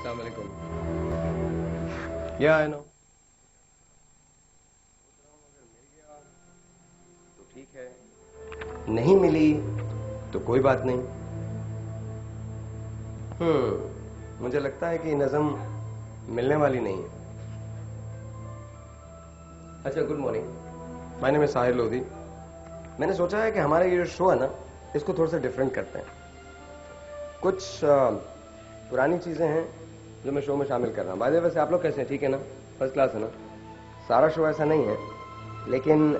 अस्सलाम वालेकुम। या आई नो। तो ठीक है, नहीं मिली तो कोई बात नहीं। मुझे लगता है कि नज़म मिलने वाली नहीं है। अच्छा, good morning, my name is Sahir Lodhi. मैंने सोचा है कि हमारा ये जो शो है ना, इसको थोड़ा सा डिफरेंट करते हैं। कुछ पुरानी चीजें हैं जो मैं शो में शामिल कर रहा हूँ। बाय द वे, वैसे आप लोग कैसे हैं? ठीक है ना? फर्स्ट क्लास है ना? सारा शो ऐसा नहीं है, लेकिन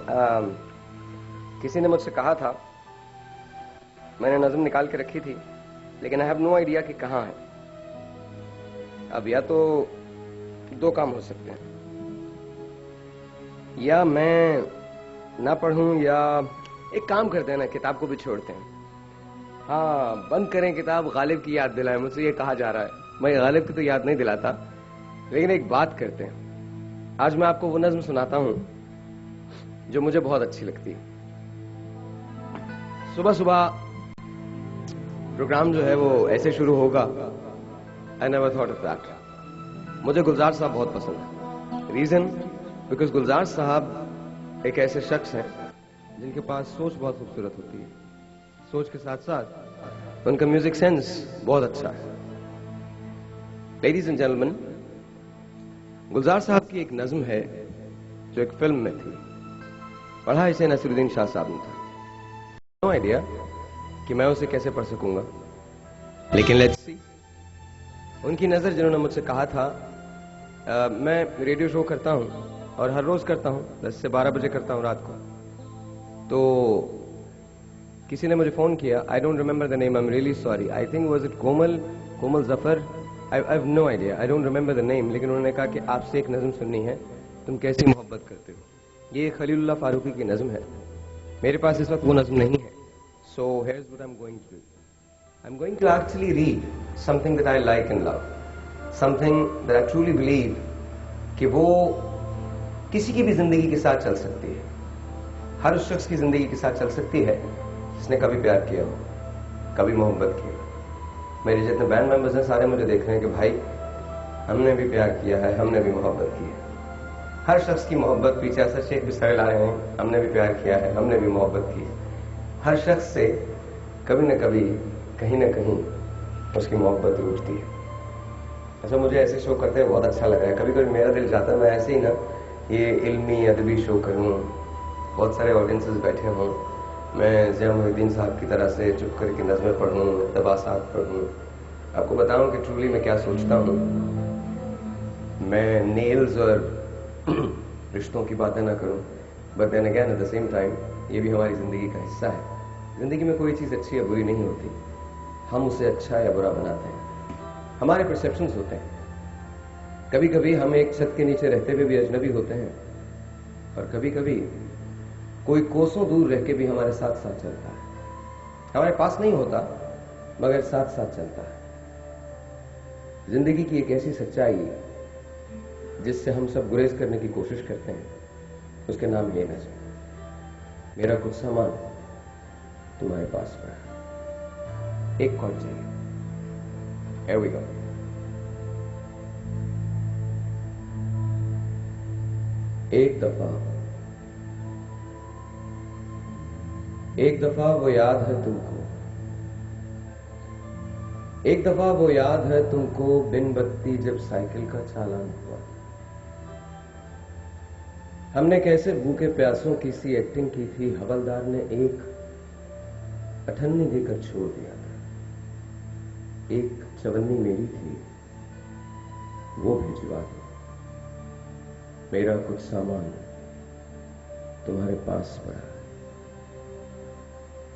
किसी ने मुझसे कहा था, मैंने नज़म निकाल के रखी थी, लेकिन आई हैव नो आइडिया कि कहाँ है। अब या तो दो काम हो सकते हैं, या मैं ना पढ़ूं, या एक काम करते हैं ना, किताब को भी छोड़ते हैं। हाँ, बंद करें किताब, गालिब की याद दिलाए, मुझसे ये कहा जा रहा है। मैं गालिब की तो याद नहीं दिलाता, लेकिन एक बात करते हैं। आज मैं आपको वो नज़्म सुनाता हूं जो मुझे बहुत अच्छी लगती है। सुबह सुबह प्रोग्राम जो है वो ऐसे शुरू होगा, I never thought of that. मुझे गुलजार साहब बहुत पसंद है। रीजन, बिकॉज गुलजार साहब एक ऐसे शख्स हैं जिनके पास सोच बहुत खूबसूरत होती है। सोच के साथ साथ उनका म्यूजिक सेंस बहुत अच्छा है। लेडीज एंड जेंटलमैन, गुलजार साहब की एक नज्म है जो एक फिल्म में थी। पढ़ा इसे नसीरुद्दीन शाह साहब ने था। नो आइडिया कि मैं उसे कैसे पढ़ सकूंगा, लेकिन लेट्स सी। उनकी नजर, जिन्होंने मुझसे कहा था, मैं रेडियो शो करता हूं और हर रोज करता हूं, 10 से 12 बजे करता हूं रात को। तो किसी ने मुझे फोन किया, I don't remember the name, I am really sorry. I think was it Komal Zafar, I have no idea, I don't remember the name. लेकिन उन्होंने कहा कि आपसे एक नज़म सुननी है, तुम कैसी मोहब्बत करते हो। ये खलीलुल्लाह फारूकी की नज़म है। मेरे पास इस वक्त वो नज़म नहीं है, so here's what I am going to do. I am going to actually read something that I like and love, something that I truly believe कि वो किसी की भी जिंदगी के साथ चल सकती है। हर उस शख्स की जिंदगी के साथ चल सकती है जिसने कभी प्यार किया हो, कभी मोहब्बत की हो। मेरे जितने बैंड मेंबर्स हैं, सारे मुझे देख रहे हैं कि भाई, हमने भी प्यार किया है, हमने भी मोहब्बत की है। हर शख्स की मोहब्बत पीछे असर शेख बिस्तर ला रहे हैं, हमने भी प्यार किया है, हमने भी मोहब्बत की है। हर शख्स से कभी न कभी, कहीं न कहीं उसकी मोहब्बत रूठती है। अच्छा, मुझे ऐसे शो करते हुए बहुत अच्छा लग रहा है। कभी कभी मेरा दिल चाहता है मैं ऐसे ही ना ये इल्मी अदबी शो करूं, बहुत सारे ऑडियंसेस बैठे हों, मैं ज़िया मोहिउद्दीन साहब की तरह से चुप करके नज़में पढ़ूं, इक़्तिबासात पढ़ूं, आपको बताऊं कि ट्रूली मैं क्या सोचता हूं। मैं नेल्स और रिश्तों की बातें ना करूं, but then again at the same time ये भी हमारी ज़िंदगी का हिस्सा है। ज़िंदगी में कोई चीज़ अच्छी या बुरी नहीं होती, हम उसे अच्छा या बुरा बनाते हैं। हमारे परसेप्शंस होते हैं। कभी कभी हम एक छत के नीचे रहते हुए भी अजनबी होते हैं, और कभी कभी कोई कोसों दूर रह के भी हमारे साथ साथ चलता है। हमारे पास नहीं होता, मगर साथ साथ चलता है। जिंदगी की एक ऐसी सच्चाई जिससे हम सब गुरेज करने की कोशिश करते हैं, उसके नाम ये नज़्म। मेरा कुछ सामान तुम्हारे पास पड़ा। एक कॉर्ड चाहिए। Here we go. एक दफा वो याद है तुमको, एक दफा वो याद है तुमको, बिन बत्ती जब साइकिल का चालान हुआ। हमने कैसे भूखे प्यासों की सी एक्टिंग की थी, हवलदार ने एक अठन्नी देकर छोड़ दिया था। एक चवन्नी मेरी थी, वो भिजवा दो। मेरा कुछ सामान तुम्हारे पास पड़ा है।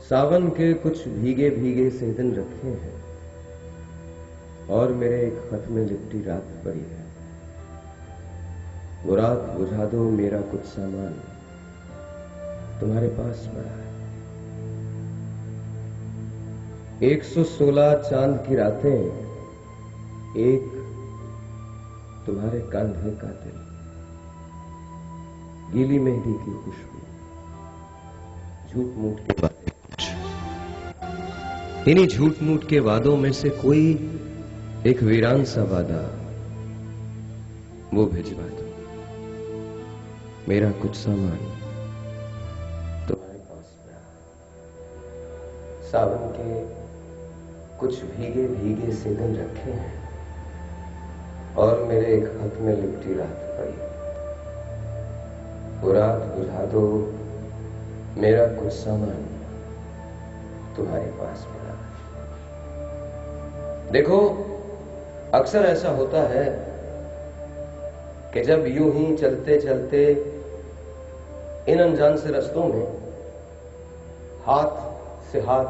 सावन के कुछ भीगे भीगे से दिन रखे हैं, और मेरे एक खत में लिपटी रात पड़ी है। वो रात बुझा दो, मेरा कुछ सामान तुम्हारे पास पड़ा है। 116 चांद की रातें, एक तुम्हारे कांधे का दिल, गीली मेहंदी की खुशबू, झूठ मूठ के बातें कुछ। इन्हीं झूठ मूठ के वादों में से कोई एक वीरान सा वादा वो भिजवा दो, मेरा कुछ सामान तुम्हारे पास पड़ा। सावन के कुछ भीगे भीगे से दिन रखे हैं और मेरे एक हाथ में लिपटी रात पड़ी। वो रात बुझा दो, मेरा कुछ सामान तुम्हारे पास पड़ा। देखो, अक्सर ऐसा होता है कि जब यूं ही चलते चलते इन अनजान से रास्तों में हाथ से हाथ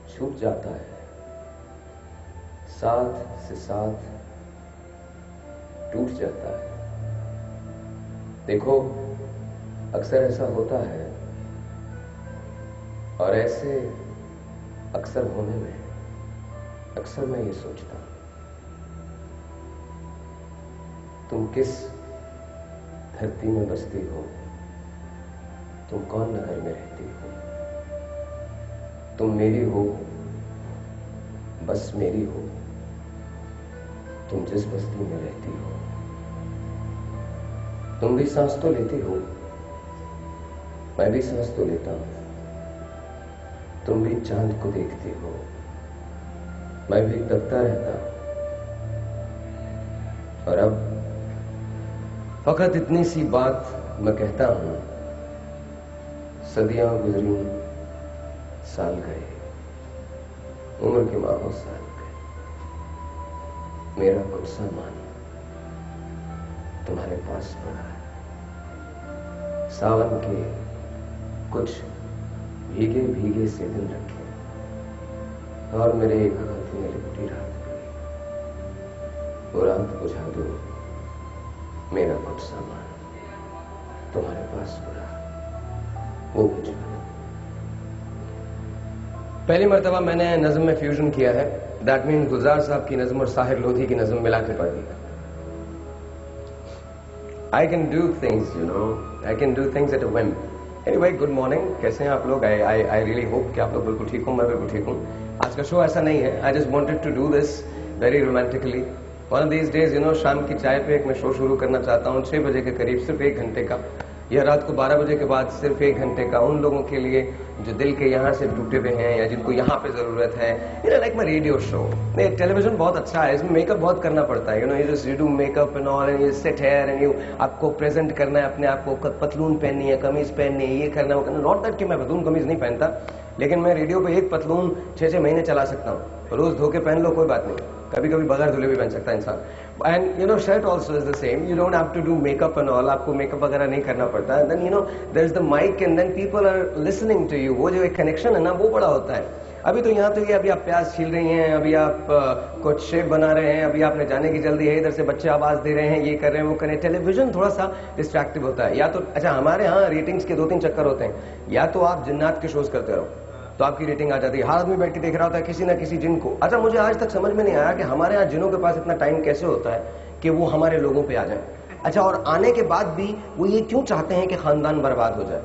छूट जाता है, साथ से साथ टूट जाता है। देखो, अक्सर ऐसा होता है और ऐसे अक्सर होने में अक्सर मैं ये सोचता हूं, तुम किस धरती में बसती हो, तुम कौन नगर में रहती हो, तुम मेरी हो, बस मेरी हो, तुम जिस बस्ती में रहती हो। तुम भी सांस तो लेती हो, मैं भी सांस तो लेता हूं। तुम भी चांद को देखती हो, मैं भी तकता रहता हूं। और अब फकत इतनी सी बात मैं कहता हूं, सदियां गुजरी, साल गए, उम्र के माहों साल गए, मेरा कुछ सामान तुम्हारे पास पड़ा है। सावन के कुछ भीगे भीगे से दिन रखे और मेरे एक हाथ में लिपटी रात पड़ी। वो रात बुझा दो, मेरा कुछ सामान तुम्हारे पास पड़ा, वो भिजवा दो। पहली मर्तबा मैंने नज्म में फ्यूजन किया है। दैट मीन्स गुलजार साहब की नज्म और साहिर लोधी की नज्म मिला के पढ़ दी। I can do things, you know. I can do things at a whim. Anyway, good morning. कैसे हैं आप लोग? I really hope कि आप लोग बिल्कुल ठीक हो, मैं बिल्कुल ठीक हूँ। आज का शो ऐसा नहीं है। I just wanted to do this very romantically. One of these days, you know, शाम की चाय पे एक मैं शो शुरू करना चाहता हूँ 6 बजे के करीब, सिर्फ 1 घंटे का, या रात को 12 बजे के बाद सिर्फ 1 घंटे का, उन लोगों के लिए जो दिल के यहाँ से टूटे हुए हैं या जिनको यहाँ पे जरूरत है। You know, like my radio show. नहीं, टेलीविजन बहुत अच्छा है, इसमें मेकअप बहुत करना पड़ता है। You know, you do makeup and all and you sit here and you, आपको प्रेजेंट करना है अपने आप को, पतलून पहननी है, कमीज पहननी है, ये करना है, वो करना। नॉट दैट कि मैं पतलून कमीज नहीं पहनता, लेकिन मैं रेडियो पे एक पतलून 6-6 महीने चला सकता हूँ। रोज धो के पहन लो, कोई बात नहीं, कभी कभी बगैर धुले भी पहन सकता है इंसान। And you know, shirt also is the same, you don't have to do makeup and all, आपको मेकअप वगैरह नहीं करना पड़ता है। Then you know, there is the mic and then people are listening to you. वो जो एक connection है ना, वो बड़ा होता है। अभी तो यहाँ तो ये, अभी आप प्याज छील रही हैं, अभी आप कुछ शेप बना रहे हैं, अभी आपने जाने की जल्दी है, इधर से बच्चे आवाज दे रहे हैं, ये कर रहे हैं, वो कर रहे हैं। टेलीविजन थोड़ा सा डिस्ट्रैक्टिव होता है। या तो अच्छा, हमारे यहाँ रेटिंग्स के 2-3 चक्कर होते हैं। या तो आप जिन्नात के शोज करते रहो तो आपकी रेटिंग आ जाती है। हर आदमी बैठ के देख रहा होता है किसी ना किसी जिन को। अच्छा, मुझे आज तक समझ में नहीं आया कि हमारे यहाँ जिनों के पास इतना टाइम कैसे होता है कि वो हमारे लोगों पे आ जाए। अच्छा, और आने के बाद भी वो ये क्यों चाहते हैं कि खानदान बर्बाद हो जाए,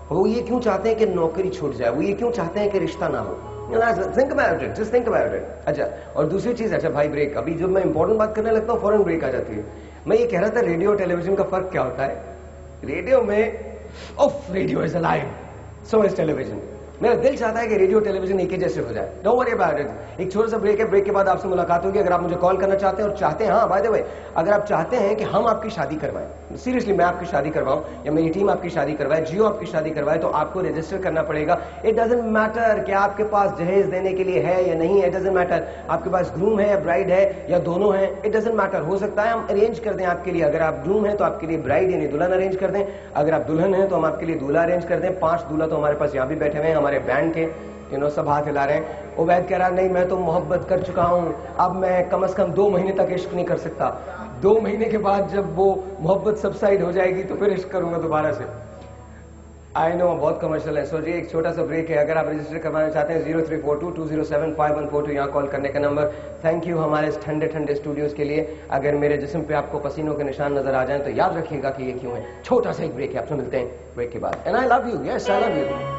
वो ये क्यों चाहते हैं कि नौकरी छूट जाए, वो ये क्यों चाहते हैं कि रिश्ता ना हो। Think about it, just think about it. अच्छा, और दूसरी चीज, अच्छा भाई ब्रेक, अभी जब मैं इंपॉर्टेंट बात करने लगता हूँ फौरन ब्रेक आ जाती है। मैं ये कह रहा था, रेडियो और टेलीविजन का फर्क क्या होता है। रेडियो में radio is alive, so is television. मेरा दिल चाहता है कि रेडियो टेलीविजन एक ही जैसे हो जाए। Don't worry about it. एक छोटा सा ब्रेक है, ब्रेक के बाद आपसे मुलाकात होगी। अगर आप मुझे कॉल करना चाहते हैं और चाहते हैं, हाँ बाय द वे, अगर आप चाहते हैं कि हम आपकी शादी करवाएं, सीरियसली मैं आपकी शादी करवाऊं या मेरी टीम आपकी शादी करवाए, जियो आपकी शादी करवाए, तो आपको रजिस्टर करना पड़ेगा। इट डजंट मैटर कि आपके पास जहेज देने के लिए है या नहीं है, इट डजंट मैटर आपके पास ग्रूम है या ब्राइड है या दोनों है, इट डजंट मैटर। हो सकता है हम अरेंज कर दें आपके लिए, अगर आप ग्रूम हैं तो आपके लिए ब्राइड यानी दुल्हन अरेंज कर दें, अगर आप दुल्हन हैं तो हम आपके लिए दूल्हा अरेंज कर दें। 5 दूल्हा तो हमारे पास यहाँ भी बैठे हुए हैं, हमारे बैंड के, यू नो, सब हाथ हिला रहे हैं। उबैद कह रहा नहीं, मैं तो मोहब्बत कर चुका हूं, अब मैं कम से कम 2 महीने तक इश्क नहीं कर सकता। 2 महीने के बाद जब वो मोहब्बत सबसाइड हो जाएगी तो फिर इश्क करूंगा दोबारा से। आई नो बहुत कमर्शियल है, सो जी एक छोटा सा ब्रेक है। अगर आप रजिस्टर करवाना चाहते हैं 0342-207-5142 यहाँ कॉल करने का नंबर। थैंक यू हमारे इस ठंडे ठंडे स्टूडियोज के लिए। अगर मेरे जिस्म पे आपको पसीनों के निशान नजर आ जाएं तो याद रखिएगा कि ये क्यों है। छोटा सा एक ब्रेक है, आपसे मिलते हैं ब्रेक के बाद। And I love you, yes I love you.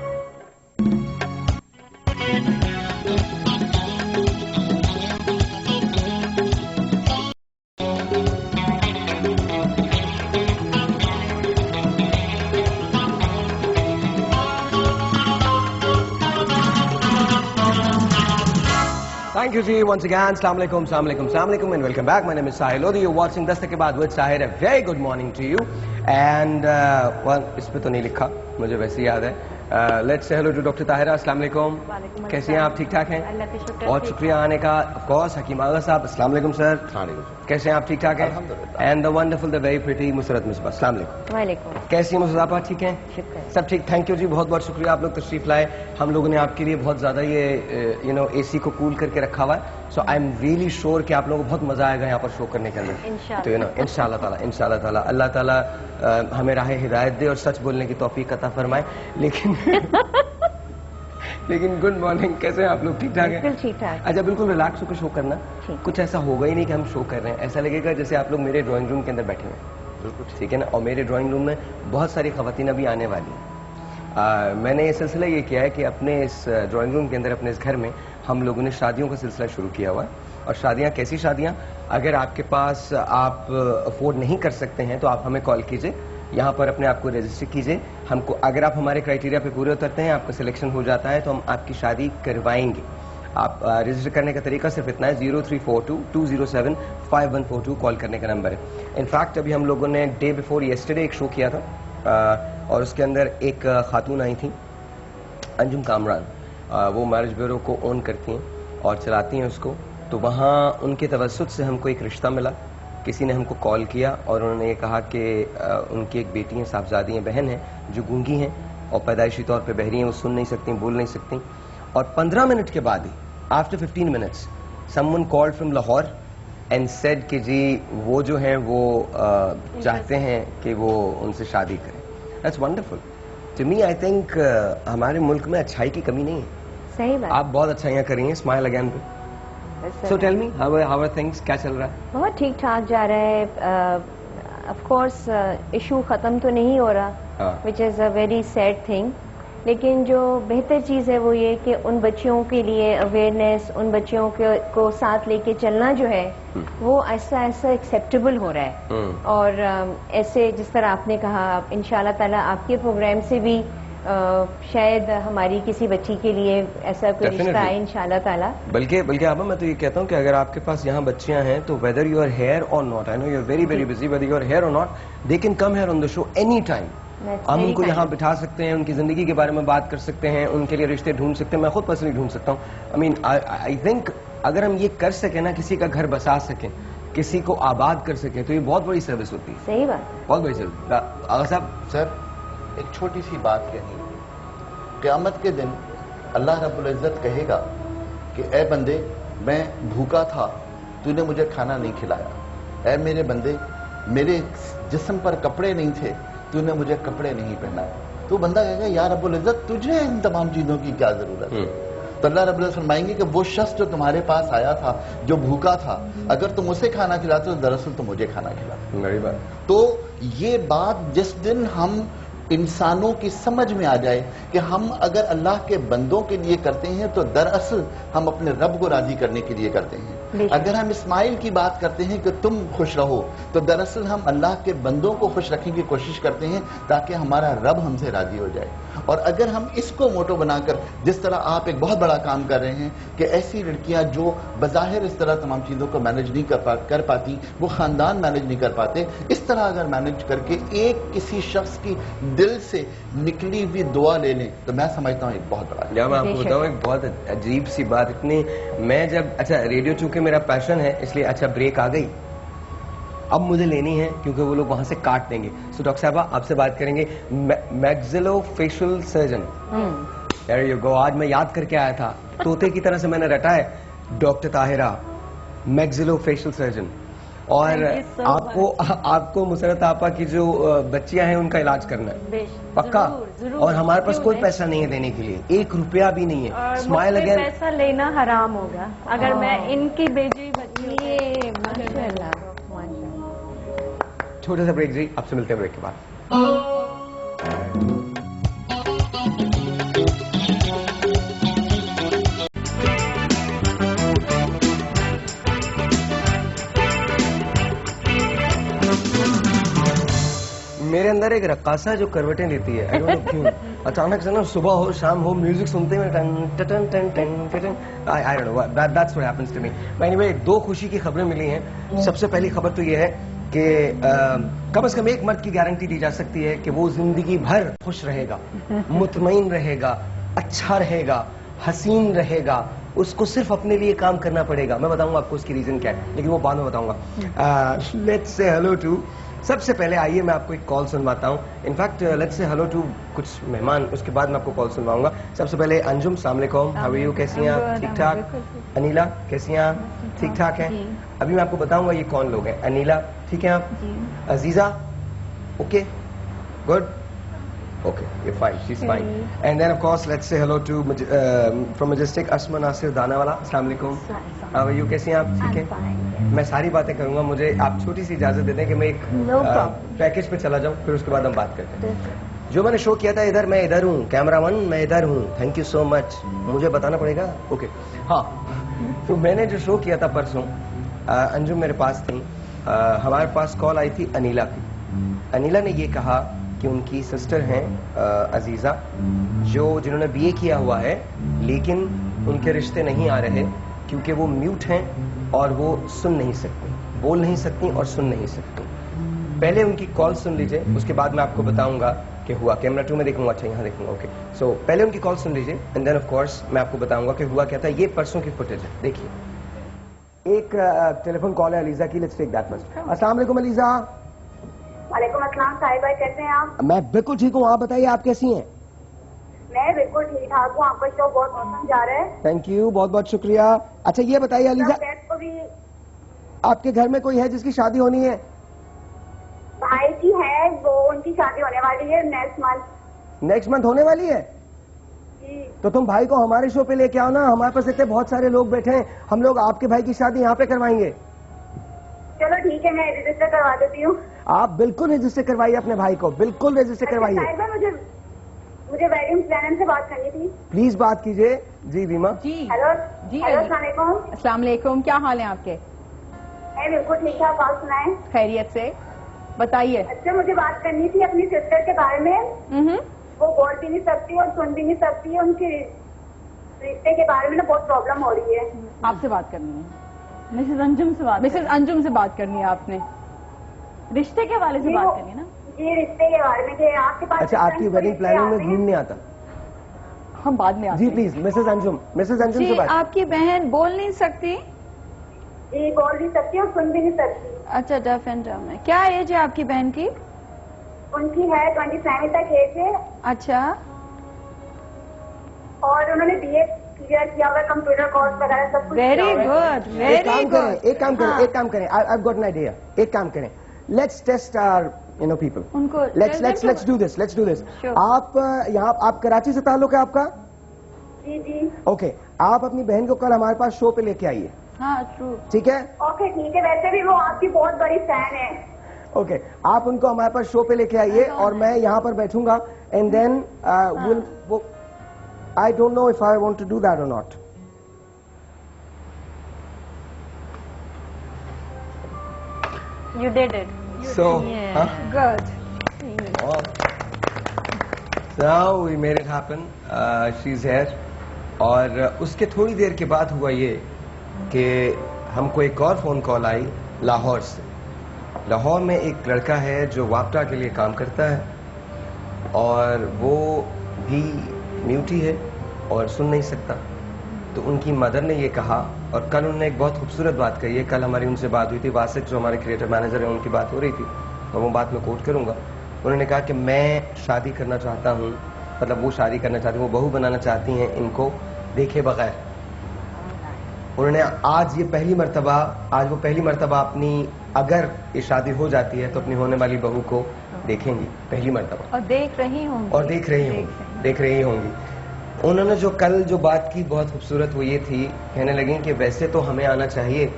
Thank you, जी. Once again, Assalamu alaikum, and welcome back. My name is Sahil Lodi. You're watching Dastak ke baad with Sahir. A very good morning to you. And well, इस पे तो नहीं लिखा, मुझे वैसे याद है. Let's say hello to Dr. Tahira. Assalamu alaikum. कैसी हैं आप? ठीक ठाक हैं? अल्लाह का शुक्र. बहुत शुक्रिया आने का. Of course, हकीम आगा साहब. Assalamu alaikum sir. कैसे हैं आप? ठीक ठाक हैं? अल्हम्दुलिल्लाह. And the wonderful, the very pretty Musarrat Misbah. Assalamu alaikum. वालेकुम. कैसी हैं मुसरत आप? ठीक हैं? शुक्र. सब ठीक. थैंक यू जी, बहुत बहुत शुक्रिया. आप लोग तशरीफ लाए. हम लोगों ने आपके लिए बहुत ज्यादा ये एसी को कूल करके रखा हुआ है. सो आई एम रियली श्योर कि आप लोगों को बहुत मजा आएगा यहाँ पर शो करने के अंदर. इंशाल्लाह. तो इंशाल्लाह ताला अल्लाह ताला हमें राह हिदायत दे और सच बोलने की तौफीक अता फरमाए. लेकिन गुड मॉर्निंग. कैसे हैं आप लोग? ठीक ठाक हैं? बिल्कुल ठीक ठाक. अच्छा, बिल्कुल रिलैक्स होकर शो करना. ठीक. कुछ ऐसा होगा ही नहीं कि हम शो कर रहे हैं. ऐसा लगेगा जैसे आप लोग मेरे ड्राइंग रूम के अंदर बैठे हैं. बिल्कुल ठीक है ना. और मेरे ड्राइंग रूम में बहुत सारी खवातीन अभी आने वाली हैं. मैंने ये सिलसिला ये किया है कि अपने इस ड्राइंग रूम के अंदर, अपने इस घर में हम लोगों ने शादियों का सिलसिला शुरू किया हुआ है. और शादियां कैसी शादियां? अगर आपके पास आप अफोर्ड नहीं कर सकते हैं तो आप हमें कॉल कीजिए. यहाँ पर अपने आप को रजिस्टर कीजिए. हमको अगर आप हमारे क्राइटेरिया पे पूरे उतरते हैं, आपका सिलेक्शन हो जाता है, तो हम आपकी शादी करवाएंगे. आप रजिस्टर करने का तरीका सिर्फ इतना है. 0342-207-5142 कॉल करने का नंबर है. इनफैक्ट अभी हम लोगों ने डे बिफोर येस्टरडे एक शो किया था और उसके अंदर एक खातून आई थी, अंजुम कामरान. वो मैरिज ब्यूरो को ओन करती हैं और चलाती हैं उसको. तो वहाँ उनके तवस्सुत से हमको एक रिश्ता मिला. किसी ने हमको कॉल किया और उन्होंने ये कहा कि उनकी एक बेटी है, साहबजादी हैं, बहन है जो गूंगी हैं और पैदाइशी तौर पे बहरी हैं. वो सुन नहीं सकती, बोल नहीं सकती. और 15 मिनट के बाद ही, after 15 minutes, someone called from Lahore and said कि जी वो जो हैं वो चाहते हैं कि वो उनसे शादी करें. That's wonderful. To me I think हमारे मुल्क में अच्छाई की कमी नहीं है. सही बात. आप बहुत अच्छाइयाँ करेंगे. Smile again. So tell me how are things. क्या चल रहा है? बहुत ठीक ठाक जा रहा है. ऑफ कोर्स इशू खत्म तो नहीं हो रहा, which is a very sad thing. लेकिन जो बेहतर चीज़ है वो ये कि उन बच्चियों के लिए अवेयरनेस, उन बच्चियों को साथ लेके चलना जो है वो ऐसा ऐसा एक्सेप्टेबल हो रहा है. और ऐसे जिस तरह आपने कहा, इंशाल्लाह ताला आपके प्रोग्राम से भी शायद हमारी किसी बच्ची के लिए ऐसा कोई रिश्ता है इंशाल्लाह ताला. बल्कि आबा मैं तो ये कहता हूँ कि अगर आपके पास यहाँ बच्चियाँ हैं तो whether you are here or not, I know you are very very busy, whether you are here or not, they can come here on the show any time. हम उनको यहाँ बिठा सकते हैं, उनकी जिंदगी के बारे में बात कर सकते हैं, उनके लिए रिश्ते ढूंढ सकते हैं. मैं खुद पर्सनली ढूंढ सकता हूँ. आई मीन आई थिंक अगर हम ये कर सके ना, किसी का घर बसा सकें, किसी को आबाद कर सके, तो ये बहुत बड़ी सर्विस होती है. सही बात. बहुत बड़ी सर्विस. आगा साहब सर, एक छोटी सी बात कहनी है. क़यामत के दिन अल्लाह रब्बुल इज़्ज़त कहेगा कि ए बंदे, मैं भूखा था, तूने मुझे खाना नहीं खिलाया. ए मेरे बंदे, मेरे जिस्म पर कपड़े नहीं थे, तूने मुझे कपड़े नहीं पहनाए. तो बंदा कहेगा या रब्बुल इज़्ज़त, तुझे इन तमाम चीजों की क्या जरूरत है? तो अल्लाह रब्बुल इज़्ज़त फरमाएंगे कि वो शख्स जो तुम्हारे पास आया था, जो भूखा था, अगर तुम उसे खाना खिलाते तो दरअसल तुम मुझे खाना खिलाते. मेरी बात. तो ये बात जिस दिन हम इंसानों की समझ में आ जाए कि हम अगर अल्लाह के बंदों के लिए करते हैं तो दरअसल हम अपने रब को राजी करने के लिए करते हैं. अगर हम इस्माइल की बात करते हैं कि तुम खुश रहो, तो दरअसल हम अल्लाह के बंदों को खुश रखने की कोशिश करते हैं ताकि हमारा रब हमसे राजी हो जाए. और अगर हम इसको मोटो बनाकर, जिस तरह आप एक बहुत बड़ा काम कर रहे हैं कि ऐसी लड़कियां जो बज़ाहिर इस तरह तमाम चीजों को मैनेज नहीं कर पाती, वो खानदान मैनेज नहीं कर पाते, इस तरह अगर मैनेज करके एक किसी शख्स की दिल से निकली हुई दुआ ले लें, तो मैं समझता हूँ एक बहुत बड़ा. मैं आपको बताऊँ एक बहुत अजीब सी बात. इतनी मैं जब, अच्छा रेडियो चूंकि मेरा पैशन है इसलिए, अच्छा ब्रेक आ गई, अब मुझे लेनी है क्योंकि वो लोग वहां से काट देंगे. सो डॉक्टर साहबा आपसे बात करेंगे. Maxillofacial surgeon. There you go. आज मैं याद करके आया था, तोते की तरह से मैंने रटा है, डॉक्टर ताहिरा मैक्सिलोफेशियल सर्जन. और आपको मुसरत आपा की जो बच्चियां हैं उनका इलाज करना है पक्का. और हमारे पास कोई पैसा नहीं है देने के लिए, 1 रुपया भी नहीं है. Smile again. पैसा लेना हराम होगा अगर मैं इनकी बेटी बच्ची. माशाल्लाह. छोटा सा ब्रेक जी, आपसे मिलते हैं ब्रेक के बाद. मेरे अंदर तरह एक रक्कासा जो करवटें लेती है, आई डोंट नो क्यों, अचानक से ना सुबह हो शाम हो म्यूजिक सुनते हुए टन टन टन टन टन, I don't know that's what happens to me. Anyway, दो खुशी की खबरें मिली हैं। सबसे पहली खबर तो ये है कि कम से कम एक मर्द की गारंटी दी जा सकती है कि वो जिंदगी भर खुश रहेगा, मुतमईन रहेगा, अच्छा रहेगा, हसीन रहेगा, उसको सिर्फ अपने लिए काम करना पड़ेगा। मैं बताऊंगा आपको उसकी रीजन क्या है, लेकिन वो बाद में बताऊंगा। लेट्स से हेलो टू, सबसे पहले आइए मैं आपको एक कॉल सुनवाता हूँ। In fact let's say hello to कुछ मेहमान, उसके बाद मैं आपको कॉल सुनवाऊंगा। सबसे पहले अंजुम, अस्सलाम वालेकुम, हाउ आर यू, कैसी हैं आप? ठीक ठाक। अनीला, कैसी हैं आप? ठीक ठाक हैं। अभी मैं आपको बताऊंगा ये कौन लोग हैं। अनीला, ठीक है आप? Aziza, okay, good, okay, you're fine, she's fine. And then of course let's say hello to from Majestic Asma Nasir Danawala. अस्सलाम वालेकुम, how are you, कैसी हैं आप? ठीक है। मैं सारी बातें करूंगा, मुझे आप छोटी सी इजाजत दे दें कि मैं एक पैकेज पे चला जाऊं, फिर उसके बाद हम बात करते हैं। जो मैंने शो किया था इधर, मैं इधर हूँ, कैमरामैन मैं इधर हूँ, थैंक यू सो मच, मुझे बताना पड़ेगा, ओके। हाँ, तो मैंने जो शो किया था परसों, अंजुम मेरे पास थी, हमारे पास कॉल आई थी अनीला की। अनीला ने ये कहा कि उनकी सिस्टर हैं अजीजा, जिन्होंने बीए किया हुआ है, लेकिन उनके रिश्ते नहीं आ रहे क्योंकि वो म्यूट हैं और वो सुन नहीं सकती, बोल नहीं सकती और सुन नहीं सकती। पहले उनकी कॉल सुन लीजिए, उसके बाद मैं आपको बताऊंगा कि हुआ। कैमरा 2 में देखूंगा, अच्छा यहाँ देखूंगा, ओके। सो पहले उनकी कॉल सुन लीजिए एंड देन ऑफ कोर्स मैं आपको बताऊंगा कि हुआ क्या था। ये परसों की फुटेज है, देखिए। एक टेलीफोन कॉल है अलीजा की, लेट्स टेक दैट फर्स्ट। अस्सलाम वालेकुम अलीजा। वालेकुम अस्सलाम साहिब भाई, कैसे हैं आप? मैं बिल्कुल ठीक हूँ, आप बताइए आप कैसी हैं? मैं बिल्कुल ठीक ठाक हूँ, आपका शो बहुत पसंद जा रहा है। थैंक यू, बहुत बहुत शुक्रिया। अच्छा ये बताइए अलीजा, को भी आपके घर में कोई है जिसकी शादी होनी है? भाई की है, वो उनकी शादी होने वाली है नेक्स्ट मंथ। नेक्स्ट मंथ होने वाली है? जी। तो तुम भाई को हमारे शो पे लेके आओ ना, हमारे पास इतने बहुत सारे लोग बैठे हैं, हम लोग आपके भाई की शादी यहाँ पे करवाएंगे। चलो ठीक है, मैं रजिस्टर करवा देती हूँ। आप बिल्कुल रजिस्टर करवाइए अपने भाई को, बिल्कुल रजिस्टर करवाइए। साहिब भाई, मुझे वेडिंग प्लानर से बात करनी थी। प्लीज बात कीजिए। जी रीमा जी। हेलो जी, हेलो, अस्सलाम वालेकुम। अस्सलाम वालेकुम, क्या हाल है आपके? मैं बिल्कुल ठीक ठाक, आप सुनाएं? खैरियत से, बताइए। अच्छा, मुझे बात करनी थी अपनी सिस्टर के बारे में। वो बोल भी नहीं सकती और सुन भी नहीं सकती है, उनके रिश्ते के बारे में ना बहुत प्रॉब्लम हो रही है। आपसे बात करनी है मिसेज अंजुम से बात करनी है आपने, रिश्ते के हवाले से बात करनी है ना? जी, रिश्ते के बारे में कि आपके पास। अच्छा, आपकी वेडिंग प्लानिंग में घूम नहीं आता? हम बाद में आते जी प्लीज मिसेज अंजुम से बात। आपकी बहन बोल नहीं सकती? जी, बोल नहीं सकती और सुन भी नहीं सकती। अच्छा, डफ एंड डम है। क्या एज है आपकी बहन की? उनकी है 27 तक एज है। अच्छा, और उन्होंने बीए क्लियर किया हुआ, कंप्यूटर कोर्स वगैरह सब कुछ। Very good, very good. एक काम करें, I have got an idea. एक काम करें, लेट्स टेस्ट आवर पीपल। उनको लेट्स डू दिस। Sure. आप यहाँ, आप कराची से ताल्लुक है आपका? जी जी। ओके, आप अपनी बहन को कल हमारे पास शो पे लेके आइए। हाँ, ट्रू। ठीक है? ओके ठीक है, वैसे भी वो आपकी बहुत बड़ी फैन है। ओके, आप उनको हमारे पास शो पे लेके आइए और मैं यहाँ पर बैठूंगा and then will I don't know if I want to do that or not. You did it. So, Good. now we made it happen. She's here. और उसके थोड़ी देर के बाद हुआ ये कि हमको एक और फोन कॉल आई लाहौर से। लाहौर में एक लड़का है जो वापटा के लिए काम करता है और वो भी म्यूटी है और सुन नहीं सकता। तो उनकी मदर ने ये कहा, और कल उन्होंने एक बहुत खूबसूरत बात कही है, कल हमारी उनसे बात हुई थी, वासिक जो हमारे क्रिएटिव मैनेजर हैं उनकी बात हो रही थी, और वो बात मैं कोट करूंगा। उन्होंने कहा कि मैं शादी करना चाहता हूँ, मतलब वो शादी करना चाहती हैं, वो बहू बनाना चाहती हैं इनको देखे बगैर। उन्होंने आज वो पहली मर्तबा अपनी, अगर ये शादी हो जाती है तो अपनी होने वाली बहू को देखेंगी पहली मर्तबा, और देख रही होंगी। उन्होंने जो कल जो बात की बहुत खूबसूरत, वो ये थी, कहने लगी कि वैसे तो हमें आना चाहिए,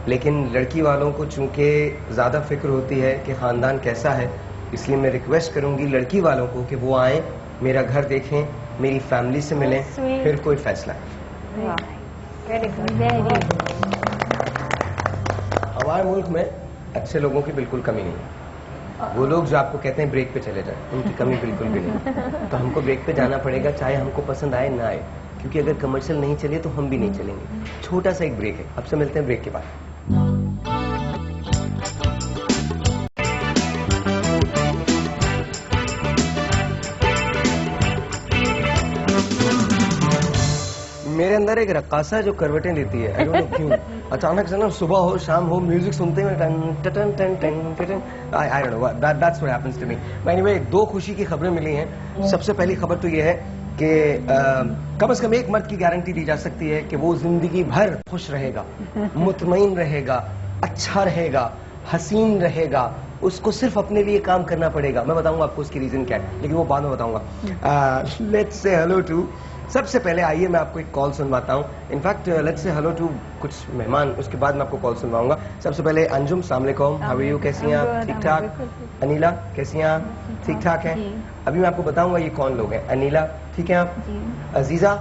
लेकिन लड़की वालों को चूंकि ज्यादा फिक्र होती है कि खानदान कैसा है, इसलिए मैं रिक्वेस्ट करूंगी लड़की वालों को कि वो आए, मेरा घर देखें, मेरी फैमिली से मिलें, फिर कोई फैसला है। हमारे मुल्क में अच्छे लोगों की बिल्कुल कमी नहीं है। वो लोग जो आपको कहते हैं ब्रेक पे चले जाए, उनकी कमी बिल्कुल भी नहीं। तो हमको ब्रेक पे जाना पड़ेगा, चाहे हमको पसंद आए ना आए, क्योंकि अगर कमर्शियल नहीं चले तो हम भी नहीं चलेंगे। छोटा सा एक ब्रेक है, अब से मिलते हैं ब्रेक के बाद। मेरे अंदर एक रक्कासा है जो करवटें लेती है, आई डोंट नो क्यों। अचानक से ना सुबह हो शाम हो म्यूजिक सुनते हुए I don't know that's what happens to me. Anyway, दो खुशी की खबरें मिली हैं। सबसे पहली खबर तो ये है कि कम से कम एक मर्द की गारंटी दी जा सकती है कि वो जिंदगी भर खुश रहेगा, मुतमईन रहेगा, अच्छा रहेगा, हसीन रहेगा। उसको सिर्फ अपने लिए काम करना पड़ेगा। मैं बताऊंगा आपको उसकी रीजन क्या है, लेकिन वो बाद में बताऊंगा। लेट्स से हेलो टू, सबसे पहले आइए मैं आपको एक कॉल सुनवाता हूँ। In fact let's say hello to कुछ मेहमान, उसके बाद मैं आपको कॉल सुनवाऊंगा। सबसे पहले अंजुम, अस्सलाम वालेकुम, हाउ आर यू, कैसी हैं आप? ठीक ठाक। अनीला, कैसी हैं आप? ठीक ठाक हैं। अभी मैं आपको बताऊंगा ये कौन लोग हैं। अनीला, ठीक है आप? Aziza,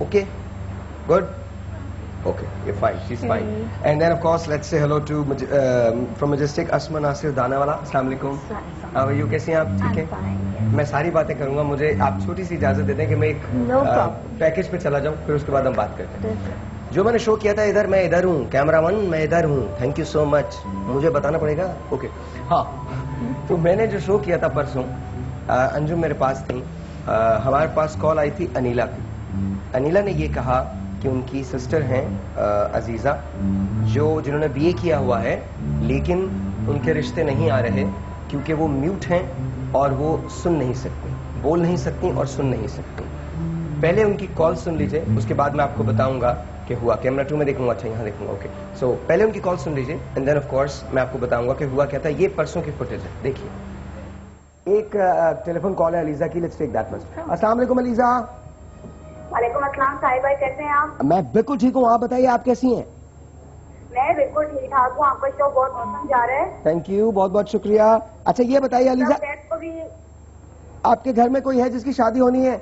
okay, good, okay, you're fine, she's fine. And then of course let's say hello to from Majestic Asma Nasir Danawala. अस्सलाम वालेकुम, how are you, कैसी हैं आप? ठीक है। मैं सारी बातें करूंगा, मुझे आप छोटी सी इजाजत दे दें कि मैं एक पैकेज पे चला जाऊं, फिर उसके बाद हम बात करते हैं। जो मैंने शो किया था इधर, मैं इधर हूँ, कैमरामैन मैं इधर हूँ, थैंक यू सो मच। मुझे बताना पड़ेगा, ओके। हाँ, तो मैंने जो शो किया था परसों, अंजुम मेरे पास थी, हमारे पास कॉल आई थी अनीला की। अनीला ने ये कहा कि उनकी सिस्टर हैं अजीजा, जिन्होंने बीए किया हुआ है, लेकिन उनके रिश्ते नहीं आ रहे क्योंकि वो म्यूट हैं और वो सुन नहीं सकती, बोल नहीं सकती और सुन नहीं सकती। पहले उनकी कॉल सुन लीजिए, उसके बाद मैं आपको बताऊंगा कि हुआ। कैमरा 2 में देखूंगा, अच्छा यहाँ देखूंगा, ओके। सो पहले उनकी कॉल सुन लीजिए एंड देन ऑफ कोर्स मैं आपको बताऊंगा कि हुआ क्या था। ये परसों की फुटेज है, देखिए। एक टेलीफोन कॉल है अलीजा की, लेट्स टेक दैट फर्स्ट। अस्सलाम वालेकुम अलीजा। वालेकुम अस्सलाम साहिब भाई, कैसे हैं आप? मैं बिल्कुल ठीक हूँ, आप बताइए आप कैसी हैं? मैं बिल्कुल ठीक ठाक हूँ, आपका शो बहुत पसंद जा रहा है। थैंक यू, बहुत बहुत शुक्रिया। अच्छा ये बताइए अलीजा, को भी आपके घर में कोई है जिसकी शादी होनी है?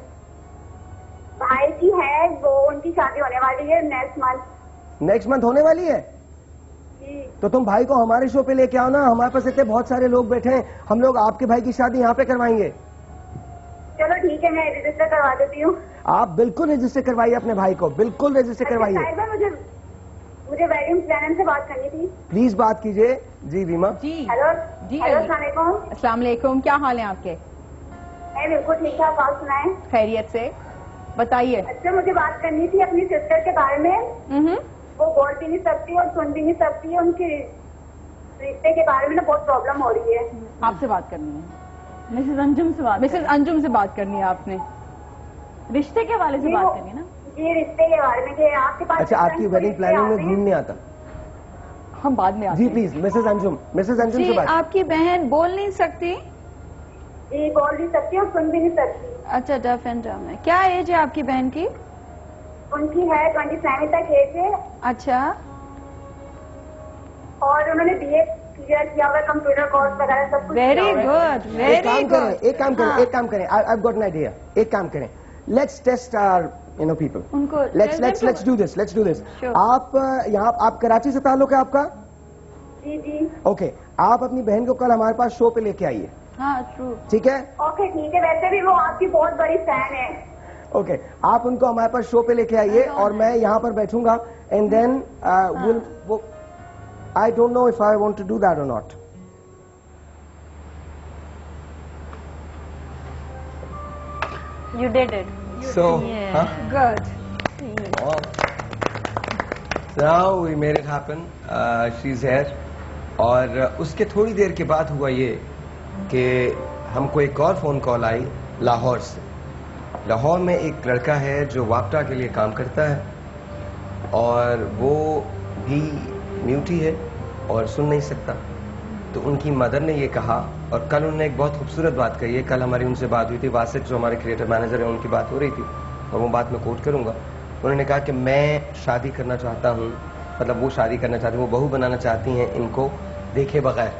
भाई की है, वो उनकी शादी होने वाली है नेक्स्ट मंथ। नेक्स्ट मंथ होने वाली है? तो तुम भाई को हमारे शो पे लेके आओ ना, हमारे पास इतने बहुत सारे लोग बैठे हैं, हम लोग आपके भाई की शादी यहाँ पे करवाएंगे। चलो ठीक है, मैं रजिस्टर करवा देती हूँ। आप बिल्कुल रजिस्टर करवाइए अपने भाई को, बिल्कुल रजिस्टर करवाइए। मुझे वेडिंग प्लानर से बात करनी थी, प्लीज बात कीजिए। जी रीमा जी, हेलो जी, हेलो, अस्सलाम वालेकुम, क्या हाल है आपके? मैं बिल्कुल ठीक ठाक, आप सुनाएं? खैरियत से, बताइए। अच्छा, मुझे बात करनी थी अपनी सिस्टर के बारे में। वो बोल भी नहीं सकती और सुन भी नहीं सकती है, उनके रिश्ते के बारे में ना बहुत प्रॉब्लम हो रही है। आपसे बात करनी है मिसेज अंजुम से बात करनी है आपने, रिश्ते के वाले से बात करनी है ना? ये रिश्ते के बारे में, आपके पास। अच्छा, आपकी वेडिंग प्लानिंग में घूम नहीं आता? हम बाद में आते जी प्लीज मिसेज अंजुम से बात। आपकी बहन बोल नहीं सकती? जी बोल नहीं सकती और सुन भी नहीं सकती। अच्छा, डफ एंड डम है। क्या एज है आपकी बहन की? उनकी है 27 तक एज है। अच्छा, और उन्होंने बीए क्लियर किया हुआ, कंप्यूटर कोर्स वगैरह सब कुछ। Very good, very good. एक काम करें, I have got an idea. एक काम करें, लेट्स टेस्ट आवर पीपल। उनको लेट्स डू दिस। आप यहाँ, आप कराची से ताल्लुक है आपका? जी जी। ओके, आप अपनी बहन को कल हमारे पास शो पे लेके आइए। हाँ, ट्रू। ठीक है? ओके ठीक है, वैसे भी वो आपकी बहुत बड़ी फैन है। ओके, आप उनको हमारे पास शो पे लेके आइए और मैं यहाँ पर बैठूंगा and then will I don't know if I want to do that or not. You did it. So, Yeah. huh? Good. Oh. So now we made it happen. She's here. और उसके थोड़ी देर के बाद हुआ ये कि हमको एक और फोन कॉल आई लाहौर से। लाहौर में एक लड़का है जो वापटा के लिए काम करता है और वो भी म्यूटी है और सुन नहीं सकता। तो उनकी मदर ने ये कहा, और कल उन्होंने एक बहुत खूबसूरत बात कही है। कल हमारी उनसे बात हुई थी, वासिफ जो हमारे क्रिएटिव मैनेजर है उनकी बात हो रही थी और वो बात मैं कोट करूंगा। उन्होंने कहा कि मैं शादी करना चाहता हूँ, मतलब वो शादी करना चाहती हैं, वो बहू बनाना चाहती हैं इनको देखे बगैर।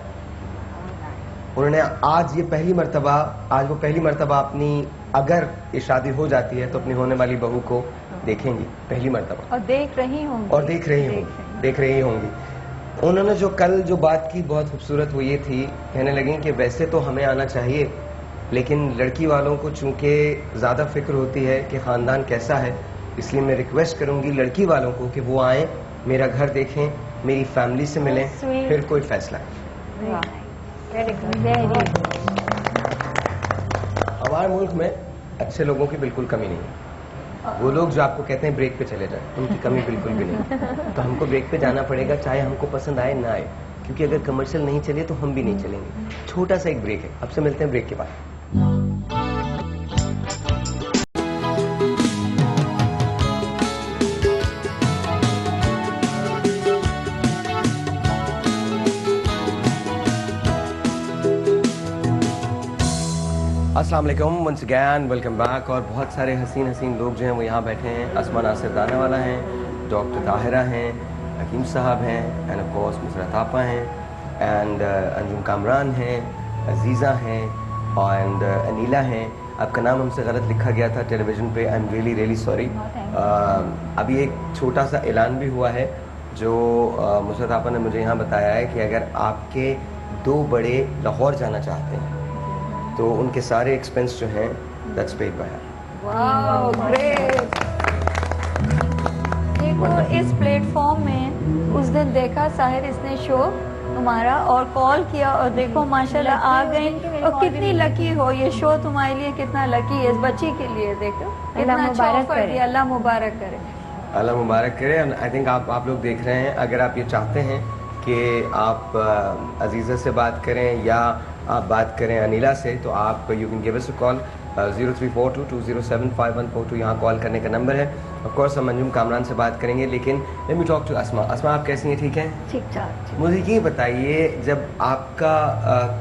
उन्होंने आज वो पहली मर्तबा अपनी, अगर ये शादी हो जाती है तो अपनी होने वाली बहू को देखेंगी पहली मर्तबा। और देख रही होंगी। देख रही होंगी। उन्होंने जो कल जो बात की बहुत खूबसूरत वो ये थी, कहने लगी कि वैसे तो हमें आना चाहिए, लेकिन लड़की वालों को चूंकि ज़्यादा फिक्र होती है कि ख़ानदान कैसा है, इसलिए मैं रिक्वेस्ट करूंगी लड़की वालों को कि वो आएँ, मेरा घर देखें, मेरी फैमिली से मिलें, फिर कोई फैसला। हमारे मुल्क में अच्छे लोगों की बिल्कुल कमी नहीं है। वो लोग जो आपको कहते हैं ब्रेक पे चले जाएं, उनकी कमी बिल्कुल भी नहीं। तो हमको ब्रेक पे जाना पड़ेगा, चाहे हमको पसंद आए ना आए, क्योंकि अगर कमर्शियल नहीं चले तो हम भी नहीं चलेंगे। छोटा सा एक ब्रेक है, अब से मिलते हैं ब्रेक के बाद। अस्सलाम वालेकुम, वंस अगैन वेलकम बैक। और बहुत सारे हसीन लोग जो हैं वो यहाँ बैठे हैं। अस्मा नासिर दानेवाला हैं, डॉक्टर ताहिरा हैं, हकीम साहब हैं, एंड ऑफ कोर्स नुसरत आपा हैं, एंड अंजुम कामरान हैं, अजीज़ा हैं, एंड अनीला हैं। आपका नाम हमसे गलत लिखा गया था टेलीविज़न पे, आई एम रियली सॉरी। अभी एक छोटा सा ऐलान भी हुआ है जो नुसरत आपा ने मुझे यहाँ बताया है कि अगर आपके दो बड़े लाहौर जाना चाहते हैं तो उनके सारे एक्सपेंस जो हैं that's paid by her. Wow great. देखो इस प्लेटफॉर्म में उस दिन देखा साहिर इसने शो तुम्हारा और कॉल किया और देखो माशाल्लाह आ गई। और कितनी लकी हो, ये शो तुम्हारे लिए कितना लकी है, इस बच्ची के लिए। देखो कितना अच्छा ऑफर दिया, अल्लाह मुबारक करे। अल्लाह मुबारक करे। आई थिंक आप लोग देख रहे हैं, अगर आप ये चाहते हैं कि आप अजीज़ा से बात करें या आप बात करें अनीला से, तो आप you can give us a call 0342207514 यहाँ कॉल करने का नंबर है। ऑफ कोर्स हम अंजुम कामरान से बात करेंगे, लेकिन लेट मी टॉक टू अस्मा। अस्मा, आप कैसी हैं? ठीक हैं? ठीक ठाक। मुझे ये बताइए, जब आपका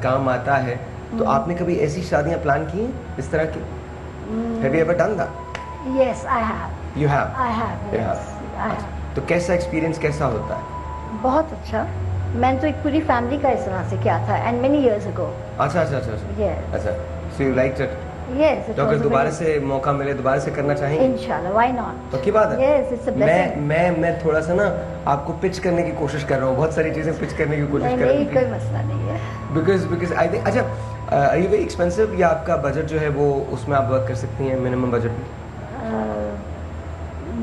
काम आता है तो आपने कभी ऐसी शादियाँ प्लान की हैं इस तरह की? Have you ever done that? Yes I have. You have? I have, yes I have. तो कैसा एक्सपीरियंस कैसा होता है? बहुत अच्छा। मैंने तो एक पूरी फैमिली का इस तरह से किया था एंड मेनी इयर्स अगो। अच्छा। Yes. अच्छा, so you liked it? Yes, it तो अगर was दोबारा very- से मौका मिले दोबारा से करना चाहेंगे? इंशाल्लाह, why not? पक्की बात है? Yes, it's a blessing. मैं थोड़ा सा ना आपको पिच करने की कोशिश कर रहा हूँ, बहुत सारी चीजें पिच करने की कोशिश कर रहा नहीं, हूँ। कोई मसला नहीं है। बिकॉज आई थिंक, अच्छा, आर यू वेरी एक्सपेंसिव या आपका बजट जो है वो उसमें आप वर्क कर सकती हैं मिनिमम बजट में?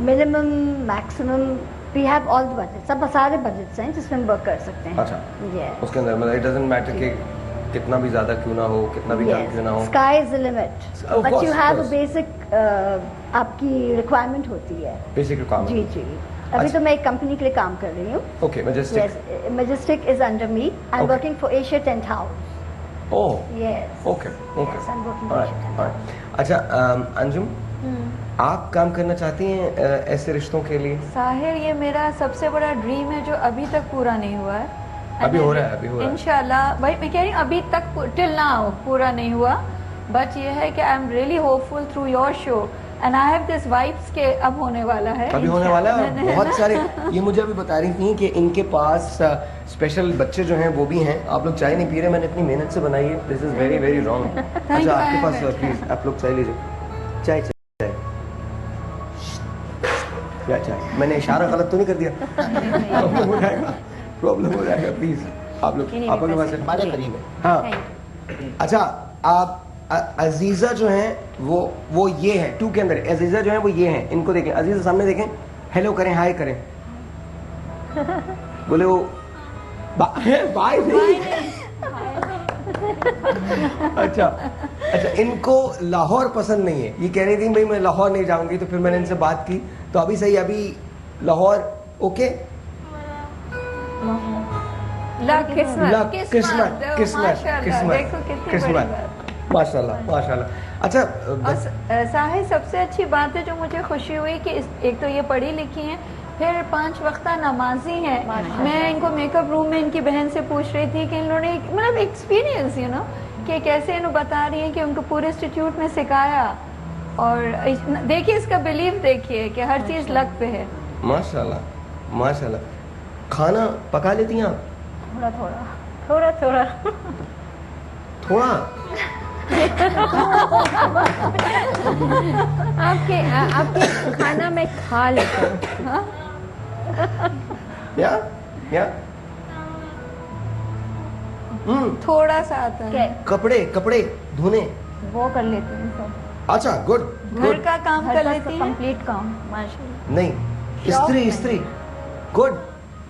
Minimum maximum we have all the budget, सब सारे बजट्स हैं जिसमें हम वर्क कर सकते हैं। अच्छा, Yes. उसके अंदर मतलब इट डजंट मैटर कि कितना भी ज्यादा क्यों ना हो, कितना भी कम क्यों ना हो। Sky is the limit. Of But course, you of have a course. basic आपकी रिक्वायरमेंट होती है। Basic requirement. जी। अभी अच्छा। तो मैं एक कंपनी के लिए काम कर रही हूँ। Okay, majestic. Yes, Majestic is under me. I'm Okay. working for Asia Tent House. Oh, Yes. Okay. Yes, I'm working for Asia Tent House. अच्छा, अंजुम, आप काम करना चाहती हैं ऐसे रिश्तों के लिए? साहिर, ये मेरा सबसे बड़ा ड्रीम है जो अभी तक पूरा नहीं हुआ है। अभी हो रहा है। इंशाल्लाह, भाई मैं कह रही हूँ अभी तक टिल नाउ पूरा नहीं हुआ, बट ये है कि आई am really hopeful through your show and I have this vibes के अब होने वाला है। अभी होने वाला है। और बहुत सारे, ये मुझे अभी बता रही थी कि इनके पास स्पेशल बच्चे जो हैं वो भी हैं। आप लोग चाय नहीं पी रहे, मैंने इतनी मेहनत से बनाई है, this is very very wrong. अच्छा, आपके पास प्लीज आप लोग चाय लीजिए। चाय क्या चाय? मैंने इशारा गलत तो नहीं कर दिया? प्रॉब्लम हो जाएगा प्लीज। आप लोग आपके पास हमारे करीब है। हाँ। अच्छा, आप अजीजा जो हैं वो ये हैं, टू के अंदर अजीजा जो हैं वो ये हैं। इनको देखें, अजीजा सामने देखें, हेलो करें, हाय करें, बोले वो बाय नहीं। अच्छा, इनको लाहौर पसंद नहीं है। ये कह रही थी भाई मैं लाहौर नहीं जाऊंगी, तो फिर मैंने इनसे बात की, तो अभी सही, अभी लाहौर ओके। किस्मत माशाल्लाह। अच्छा साहिर, सबसे अच्छी बात है जो मुझे खुशी हुई कि एक तो ये पढ़ी लिखी हैं, फिर 5 वक्ता नमाजी हैं। मैं इनको मेकअप रूम में इनकी बहन से पूछ रही थी कि इन लोगों ने मतलब एक्सपीरियंस कि कैसे इन्होंने बता रही हैं कि उनको पूरे इंस्टीट्यूट में सिखाया। और देखिए इसका बिलीव देखिए कि हर चीज़ लक पे है। माशाल्लाह। खाना पका लेती हैं आप? थोड़ा थोड़ा। आपके खाना में खा लेता हूँ। या थोड़ा सा आता है। कपड़े धोने वो कर लेती हूँ सब, अच्छा गुड घर का काम घर कर का लेती है। कंप्लीट काम माशाल्लाह। नहीं इस्त्री गुड।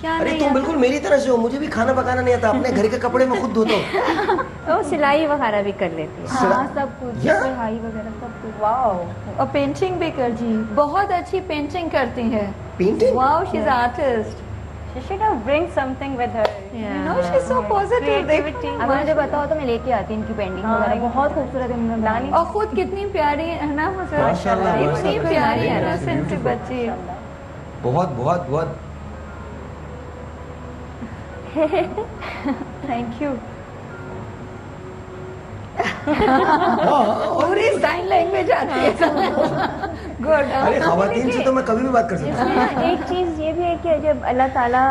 क्या अरे नहीं तुम आता? बिल्कुल मेरी तरह से हो, मुझे भी खाना पकाना नहीं आता, अपने घर के कपड़े में खुद धोता हूँ। तो सिलाई वगैरह भी कर लेती है। हाँ सब कुछ, या? पढ़ाई वगैरह सब कुछ। वाओ। और पेंटिंग भी कर जी, बहुत अच्छी पेंटिंग करती है। Painting wow, she is artist. She should have bring something with her. You know, she's so positive. Creativity. अगर मुझे बताओ तो मैं लेके आती हूँ इनकी पेंटिंग वगैरह, बहुत खूबसूरत है इन्होंने बनानी। और खुद कितनी प्यारी है ना मुझे, माशाल्लाह, इतनी माशाल्लाह। प्यारी Very इनोसेंट सी beautiful. बच्ची। बहुत थैंक यू। पूरी साइन लैंग्वेज आती है। गुड। अरे खवातीन से तो मैं कभी भी बात कर सकता हूँ। इसमें एक चीज ये भी है कि जब अल्लाह ताला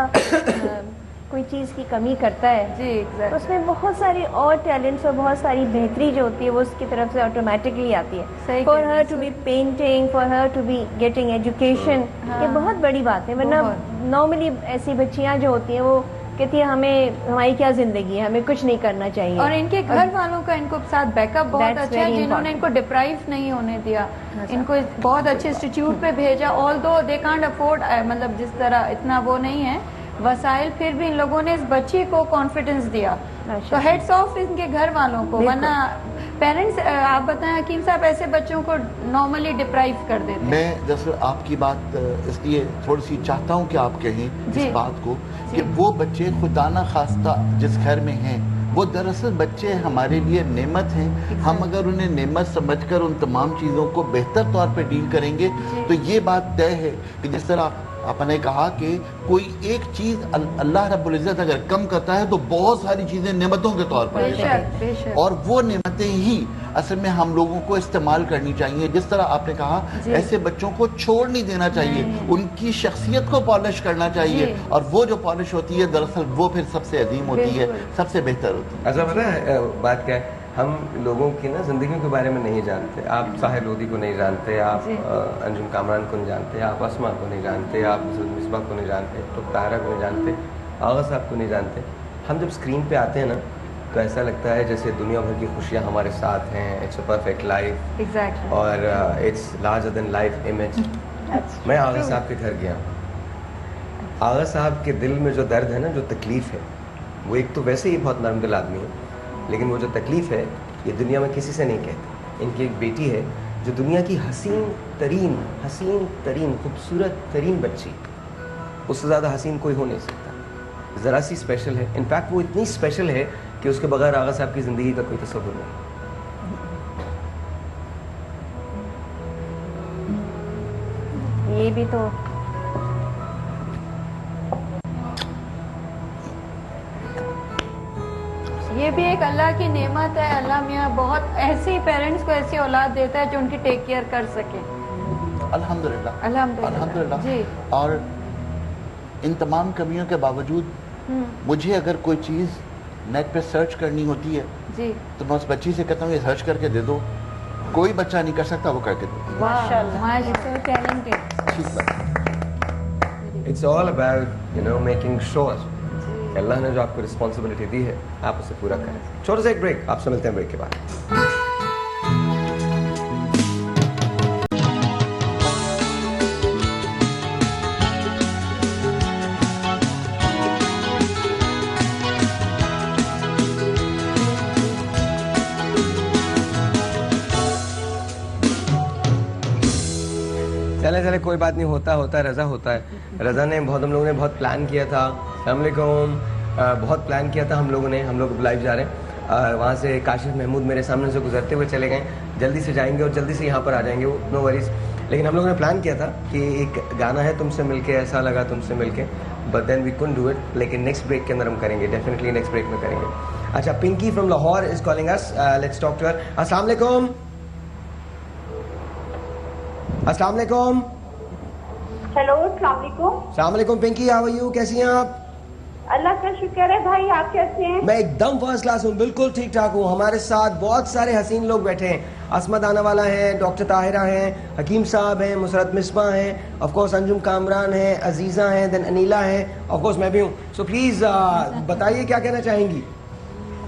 कोई चीज की कमी करता है जी तो एग्जैक्ट। उसमें बहुत सारी और टैलेंट्स और बहुत सारी बेहतरी जो होती है वो उसकी तरफ से ऑटोमेटिकली आती है। सही फॉर कह रही her to be painting, for her to be getting education, ये बहुत बड़ी बात है। वरना नॉर्मली ऐसी बच्चियां जो होती हैं वो कहती है हमें हमारी क्या जिंदगी है, हमें कुछ नहीं करना चाहिए। और इनके घर वालों का इनको साथ बैकअप बहुत That's अच्छा है, very जिन्होंने important. इनको डिप्राइव नहीं होने दिया, इनको बहुत अच्छे इंस्टीट्यूट पे भेजा। ऑल दो दे कांट अफोर्ड, मतलब जिस तरह इतना वो नहीं है वसाइल, फिर भी इन लोगों ने इस बच्ची को कॉन्फिडेंस दिया। तो हेड्स ऑफ इनके घर वालों को, वरना पेरेंट्स, आप बताएं हकीम साहब, ऐसे बच्चों को नॉर्मली डिप्राइव कर देते हैं। मैं दरअसल आपकी बात इसलिए थोड़ी सी चाहता हूँ कि आप कहें जी। इस बात को कि वो बच्चे खुदा न खास्ता जिस घर में हैं वो दरअसल बच्चे हमारे लिए नेमत हैं। हम अगर उन्हें नेमत समझकर उन तमाम चीज़ों को बेहतर तौर पे डील करेंगे तो ये बात तय है कि जिस तरह आपने कहा कि कोई एक चीज़ अल्लाह रब्बुल इज़्ज़त अगर कम करता है तो बहुत सारी चीज़ें नेमतों के तौर पर देता है। बेशक। और वो नेमतें ही असल में हम लोगों को इस्तेमाल करनी चाहिए। जिस तरह आपने कहा ऐसे बच्चों को छोड़ नहीं देना चाहिए, उनकी शख्सियत को पॉलिश करना चाहिए, और वो जो पॉलिश होती है दरअसल वो फिर सबसे अजीम होती है, सबसे बेहतर होती है। अच्छा पता है बात क्या है, हम लोगों की ना जिंदगियों के बारे में नहीं जानते। आप साहिर लोधी को नहीं जानते, आप अंजुम कामरान को नहीं जानते, आप असमा को नहीं जानते, आप मिसबा को नहीं जानते, तो तारा को नहीं जानते, आगा साहब को नहीं जानते। हम जब स्क्रीन पे आते हैं ना तो ऐसा लगता है जैसे दुनिया भर की खुशियाँ हमारे साथ हैं। It's a perfect life exactly. और it's larger than life image. मैं आगा साहब के घर गया, आगा साहब के दिल में जो दर्द है ना, जो तकलीफ है, वो एक तो वैसे ही बहुत नरम दिल आदमी है, लेकिन वो जो तकलीफ है ये दुनिया में किसी से नहीं कहते। इनकी एक बेटी है जो दुनिया की हसीन तरीन खूबसूरत तरीन बच्ची, उससे ज़्यादा हसीन कोई हो नहीं सकता, ज़रा सी स्पेशल है। इनफैक्ट वो इतनी स्पेशल है कि उसके बगैर आगा साहब की ज़िंदगी का कोई तसव्वुर नहीं। ये भी तो ये भी एक अल्लाह की नेमत है। अल्लाह मियाँ बहुत ऐसे पेरेंट्स को ऐसी औलाद देता है जो उनकी टेक केयर कर सके। अल्हम्दुलिल्लाह अल्हम्दुलिल्लाह अल्हम्दुलिल्लाह जी। और इन तमाम कमियों के बावजूद मुझे अगर कोई चीज़ नेट पे सर्च करनी होती है जी तो मैं उस बच्ची से कहता हूँ ये सर्च करके दे दो। कोई बच्चा नहीं कर सकता, वो करके दो। माशाल्लाह। so talented. ठीक बात। It's all about making sure Allah ने जो आपको रिस्पॉन्सिबिलिटी दी है आप उसे पूरा करें। छोटा सा एक ब्रेक, आपसे मिलते हैं ब्रेक के बाद। चले कोई बात नहीं, होता है, रज़ा होता है। रज़ा ने हम लोगों ने बहुत प्लान किया था। अस्सलाम वालेकुम। बहुत प्लान किया था हम लोग लाइव जा रहे हैं। वहाँ से काशिफ महमूद मेरे सामने से गुजरते हुए चले गए, जल्दी से जाएंगे और जल्दी से यहाँ पर आ जाएंगे, वो नो वरीज। लेकिन हम लोगों ने प्लान किया था कि एक गाना है तुमसे मिलके, ऐसा लगा तुमसे मिलके, but then we couldn't do it. लेकिन नेक्स्ट ब्रेक के अंदर हम करेंगे, डेफिनेटली नेक्स्ट ब्रेक में करेंगे। अच्छा, Pinky from Lahore is calling us, let's talk to her. अस्सलाम वालेकुम। अस्सलाम वालेकुम। हेलो, अस्सलाम वालेकुम। अस्सलाम वालेकुम पिंकी, हाउ आर यू, कैसी हैं आप? अल्लाह का शुक्र है भाई, आप कैसे हैं? मैं एकदम फर्स्ट क्लास हूँ, बिल्कुल ठीक ठाक हूँ। हमारे साथ बहुत सारे हसीन लोग बैठे हैं। असमत आना वाला है, डॉक्टर ताहिरा हैं, हकीम साहब हैं, मुसरत मिसबा हैं, ऑफ कोर्स अंजुम कामरान हैं, अजीज़ा हैं, देन अनीला हैं, ऑफ कोर्स मैं भी हूँ। सो प्लीज़ बताइए क्या कहना चाहेंगी।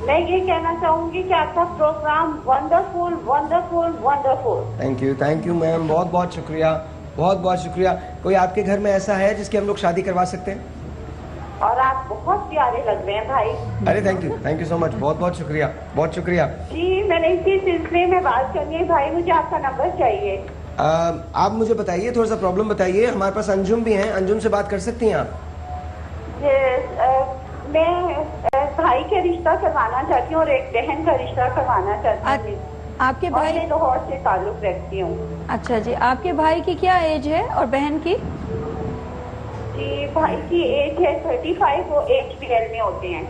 मैं ये कहना चाहूंगी कि आपका programme wonderful wonderful wonderful. Thank you ma'am, बहुत बहुत शुक्रिया, बहुत बहुत शुक्रिया। कोई आपके घर में ऐसा है जिसकी हम लोग शादी करवा सकते हैं? और आप बहुत प्यारे लग रहे हैं भाई। अरे थैंक यू सो मच, बहुत बहुत शुक्रिया, बहुत शुक्रिया। जी मैंने इसी सिलसिले में बात करनी है भाई, मुझे आपका नंबर चाहिए। आप मुझे बताइए, थोड़ा सा प्रॉब्लम बताइए। हमारे पास अंजुम भी हैं, अंजुम से बात कर सकती हैं आप? मैं भाई के रिश्ता करवाना चाहती हूँ और एक बहन का रिश्ता करवाना चाहती हूँ। आपके भाई? मैं लाहौर से ताल्लुक रखती हूँ। अच्छा जी, आपके भाई की क्या एज है और बहन की? जी भाई की एज है 35, वो HBL में होते हैं।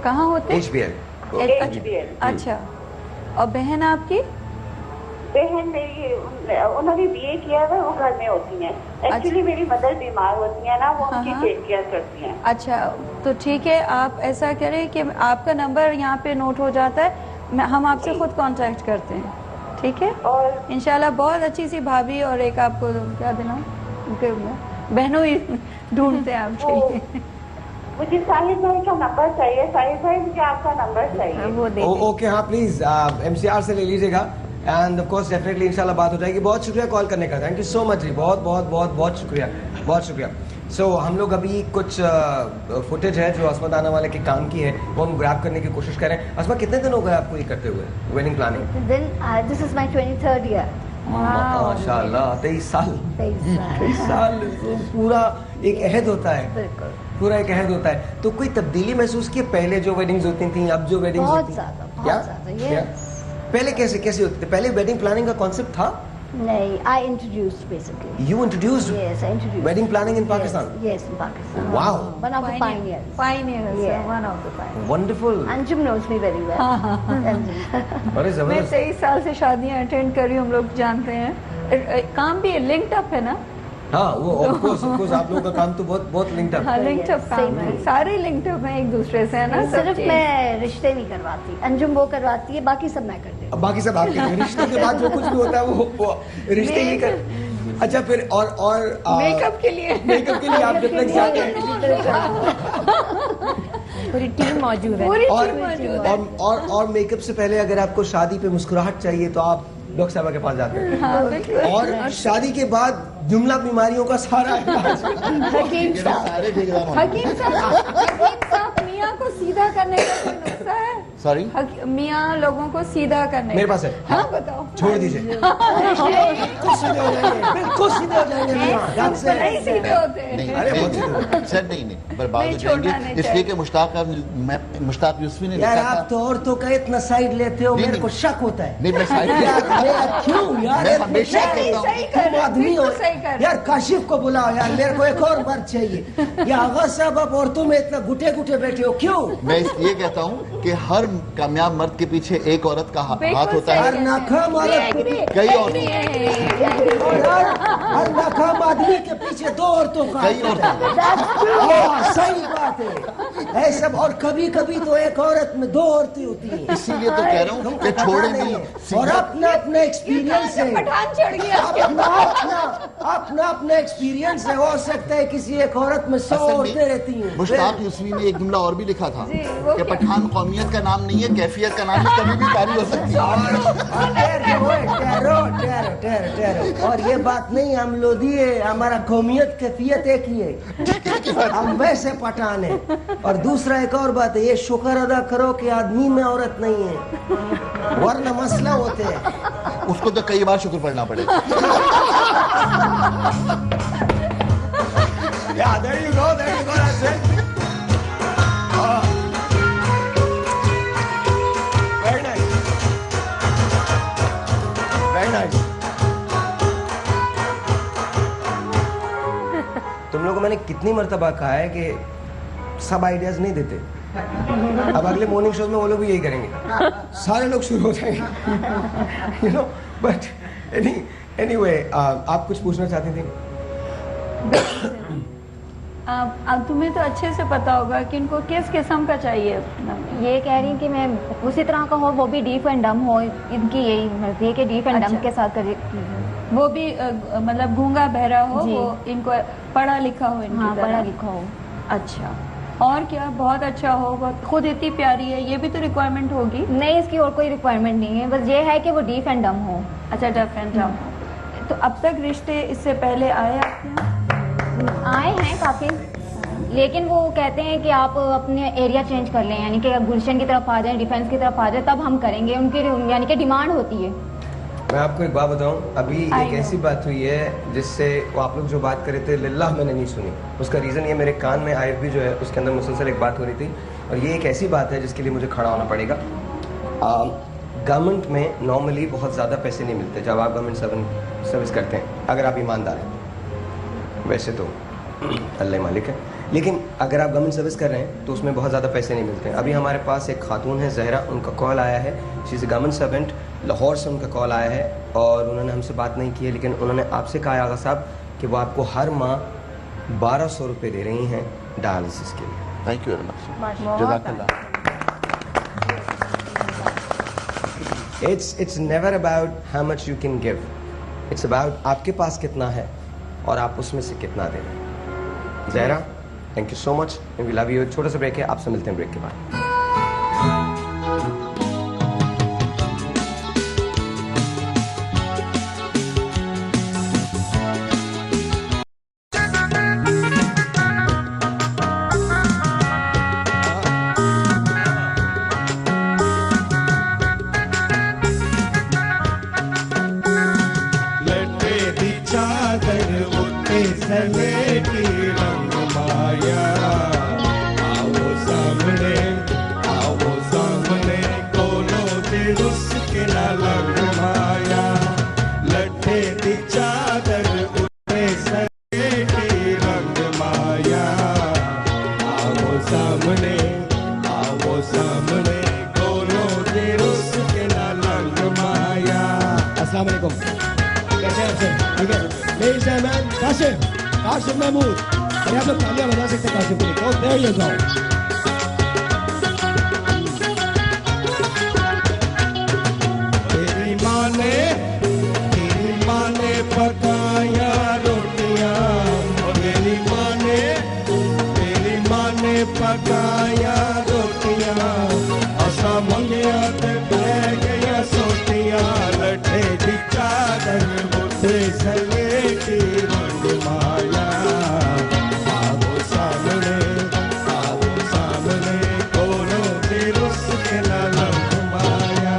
कहाँ होते हैं? HBL। अच्छा, और बहन आपकी? बहन मेरी, उन्होंने BA किया है, वो घर में होती हैं। एक्चुअली मेरी मदर बीमार होती है ना, वो उनकी टेक केयर करती हैं। अच्छा, तो ठीक है, आप ऐसा करें कि आपका नंबर यहाँ पे नोट हो जाता है, हम आपसे खुद कांटेक्ट करते हैं, ठीक है? और इंशाल्लाह बहुत अच्छी सी भाभी और एक आपको क्या देना, बहनों ही ढूंढते हैं आपके लिए। मुझे साहिद भाई का नंबर चाहिए। साहिद भाई मुझे आपका नंबर चाहिए। वो दे ओके, हाँ प्लीज MCR से ले लीजिएगा एंड ऑफ कोर्स डेफिनेटली इंशाल्लाह बात हो जाएगी। बहुत शुक्रिया कॉल करने का, थैंक यू सो मच जी, बहुत बहुत बहुत बहुत शुक्रिया, बहुत शुक्रिया। सो हम लोग अभी कुछ फुटेज है जो अस्मत आने वाले के काम की है, वो हम ग्रैब करने की कोशिश कर रहे हैं। अस्मा, कितने दिन हो गए आपको ये करते हुए wedding planning? This is my 23rd year. माशाल्लाह, 23 साल। 23 साल पूरा एक अहद होता है, पूरा एक अहद होता है। तो कोई तब्दीली महसूस की पहले जो वेडिंग्स होती थी, अब जो वेडिंग्स होती हैं? क्या पहले कैसे होते थे? पहले वेडिंग प्लानिंग का कॉन्सेप्ट था? नहीं, I introduced basically. You introduced? Yes, I introduced. Wedding planning in Pakistan? Yes, in Pakistan. Wow. One of the pioneers. Pioneers, Yeah. one of the pioneers. Wonderful. Anjum knows me very well. अरे मैं जबरदस्त। 23 साल से शादियां attend कर रही हूँ, हम लोग जानते हैं। काम भी लिंक्ड अप है ना? हाँ, वो ऑफ कोर्स आप लोगों का काम तो बहुत लिंक्ड अप। हाँ, लिंक्ड अप काम है, सारे लिंक्ड अप हैं एक दूसरे से, है ना? सिर्फ मैं रिश्ते नहीं करवाती, अंजुम वो करवाती है, बाकी सब मैं करती हूँ। बाकी सब आप रिश्ते के बाद जो कुछ भी होता है वो रिश्ते ही कर। अच्छा, फिर और मेकअप के लिए आप जब तक जाते हैं पूरी टीम मौजूद है। और मेकअप से पहले अगर आपको शादी पे मुस्कुराहट चाहिए तो आप डॉक्टर साहब के पास जाते हैं। हाँ, और शादी के बाद जुमला बीमारियों का सारा हकीम साहब मियाँ को सीधा करने का कोई नुस्खा है? सॉरी, मियाँ लोगों को सीधा करने मेरे पास है। हाँ बताओ। छोड़ दीजिए, बिल्कुल सीधे हो जाएंगे, बिल्कुल सीधे हो जाएंगे। नहीं सीधे होते हैं। अरे बहुत सीधे। सर नहीं बर्बाद हो जाएंगे, इसलिए कि मुश्ताक यूसुफी ने यार आप तो औरतों का इतना साइड लेते हो, मेरे को शक होता है। नहीं, मैं साइड क्यों यार? मैं हमेशा कहता हूँ तुम आदमी हो यार, काशिफ को बुलाओ यार, मेरे को एक और मर्द चाहिए। या आगा साहब आप औरतों में इतना घुटे बैठे हो क्यों? मैं इसलिए कहता हूँ कि हर कामयाब मर्द के पीछे एक औरत का हाथ होता है। हर नाकाम औरत कई औरतें, हर नाकाम आदमी के पीछे दो औरतों का कई औरतें। सही बात है, ऐसा। और कभी तो एक औरत में दो औरतें होती हैं। इसीलिए तो कह रहा हूँ कि छोड़े नहीं। और अपना एक्सपीरियंस है, पठान चढ़ गया। अपना एक्सपीरियंस है। हो सकता है किसी एक औरत में 100 औरतें रहती हैं। मुश्ताक यूसुफी ने एक जुमला और भी लिखा था कि पठान कौमियत का नाम नहीं है, कैफियत का नाम है, कभी भी तारी हो सकती है। और ये बात नहीं हम लोधी है, हमारा कौमियत कैफियत एक ही है, हम वैसे पठान है। और दूसरा एक और बात है, ये शुक्र अदा करो कि आदमी में औरत नहीं है, वरना मसला होते हैं। उसको तो कई बार शुक्र पढ़ना पड़ेगा। Yeah, there you go, that's it. Very nice. Very nice. तुम लोगों को मैंने कितनी मर्तबा कहा है कि सब आइडियाज नहीं देते। अब अगले मॉर्निंग शो में वो लोग भी यही करेंगे, सारे लोग शुरू हो जाएंगे, you know. But anyway, आप कुछ पूछना चाहती थी? अब तुम्हें तो अच्छे से पता होगा कि इनको किस किस्म का चाहिए। ये कह रही कि मैं उसी तरह का हो, वो भी डीफ एंड डम हो, इनकी यही मर्जी है कि डीफ एंड डम के साथ करे। वो भी मतलब गूंगा बहरा हो, वो इनको पढ़ा लिखा हो, हाँ, पढ़ा लिखा हो। अच्छा, और क्या, बहुत अच्छा हो, बहुत खुद इतनी प्यारी है, ये भी तो रिक्वायरमेंट होगी। नहीं, इसकी और कोई रिक्वायरमेंट नहीं है, बस ये है कि वो डीफ एंड डम हो। अच्छा, डफ एंड डम। तो अब तक रिश्ते इससे पहले आए आपके यहाँ? आए हैं काफी, लेकिन वो कहते हैं कि आप अपने एरिया चेंज कर लें, यानी कि गुलशन की तरफ आ जाएं, डिफेंस की तरफ आ जाए, तब हम करेंगे। उनकी यानी कि डिमांड होती है। मैं आपको एक बात बताऊं, अभी एक ऐसी बात हुई है जिससे वो आप लोग जो बात कर रहे थे लिल्लाह मैंने नहीं सुनी। उसका रीज़न ये, मेरे कान में IFB जो है उसके अंदर मुसलसल एक बात हो रही थी, और ये एक ऐसी बात है जिसके लिए मुझे खड़ा होना पड़ेगा। गवर्नमेंट में नॉर्मली बहुत ज़्यादा पैसे नहीं मिलते जब आप गवर्नमेंट सर्विस करते हैं, अगर आप ईमानदार हैं। वैसे तो अल्लाह मालिक है, लेकिन अगर आप गवर्नमेंट सर्विस कर रहे हैं तो उसमें बहुत ज़्यादा पैसे नहीं मिलते हैं। अभी हमारे पास एक खातून है ज़हरा, उनका कॉल आया है, she is government servant, Lahore से उनका कॉल आया है, और उन्होंने हमसे बात नहीं की है, लेकिन उन्होंने आपसे कहा आगा साहब कि वो आपको हर माह 1200 रुपये दे रही हैं डायलिसिस के लिए। थैंक यू वेरी मच, जज़ाकल्लाह। It's never about how much you can give. It's about आपके पास कितना है और आप उसमें से कितना दे रहे हैं। Zahra, thank you so much, we love you. छोटा सा ब्रेक है, आपसे मिलते हैं ब्रेक के बाद। काशिफ महमूद, अरे आप लोग तालियां बजा सकते हैं काशिफ के लिए। There you go. तेरी माँ ने पकाया रोटियां, तेरी माँ ने पकाया रोटियां, असा मंगिया ते बह गया सोटियां, लठे दी चादर मुठे सलेटी रंग माया। आओ सामने कोनो दे रुस के ना रंग माया,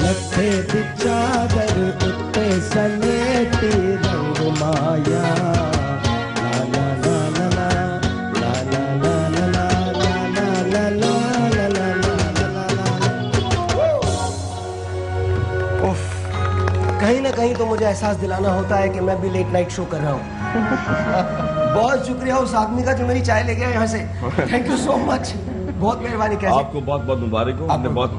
लठे दी चादर मुठे सलेटी रंग माया। कहीं ना कहीं तो मुझे एहसास दिलाना होता है कि मैं भी लेट नाइट शो कर रहा हूँ। बहुत शुक्रिया उस आदमी का जो मेरी चाय ले गया यहाँ से। थैंक यू सो मच, बहुत मेहरबानी। कैसे आपको बहुत बहुत मुबारक हो, आपने बहुत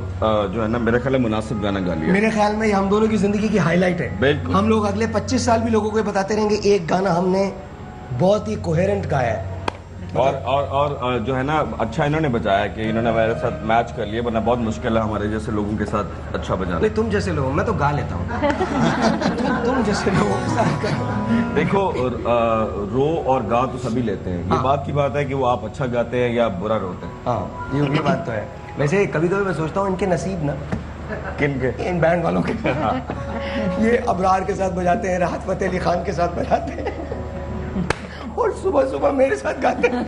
जो है ना मेरे ख्याल में मुनासिब गाना गा लिया। मेरे ख्याल में हम दोनों की जिंदगी की हाईलाइट है। हम लोग अगले 25 साल भी लोगों को बताते रहेंगे एक गाना हमने बहुत ही कोहेरेंट गाया है। और जो है ना अच्छा इन्होंने बजाया कि इन्होंने मेरे साथ मैच कर लिया, वरना बहुत मुश्किल है हमारे जैसे लोगों के साथ अच्छा बजाना। नहीं, तुम जैसे लोग, मैं तो गा लेता हूँ। तुम जैसे लोगों के साथ देखो, रो और गा तो सभी लेते हैं। ये बात की बात है कि वो आप अच्छा गाते हैं या बुरा रोते हैं। हाँ, ये बात तो है। वैसे कभी कभी मैं सोचता हूँ इनके नसीब ना, किनके? इन बैंड वालों के। ये अबरार के साथ बजाते हैं, राहत फतेह अली खान के साथ बजाते हैं, और सुबह सुबह मेरे साथ गाते हैं।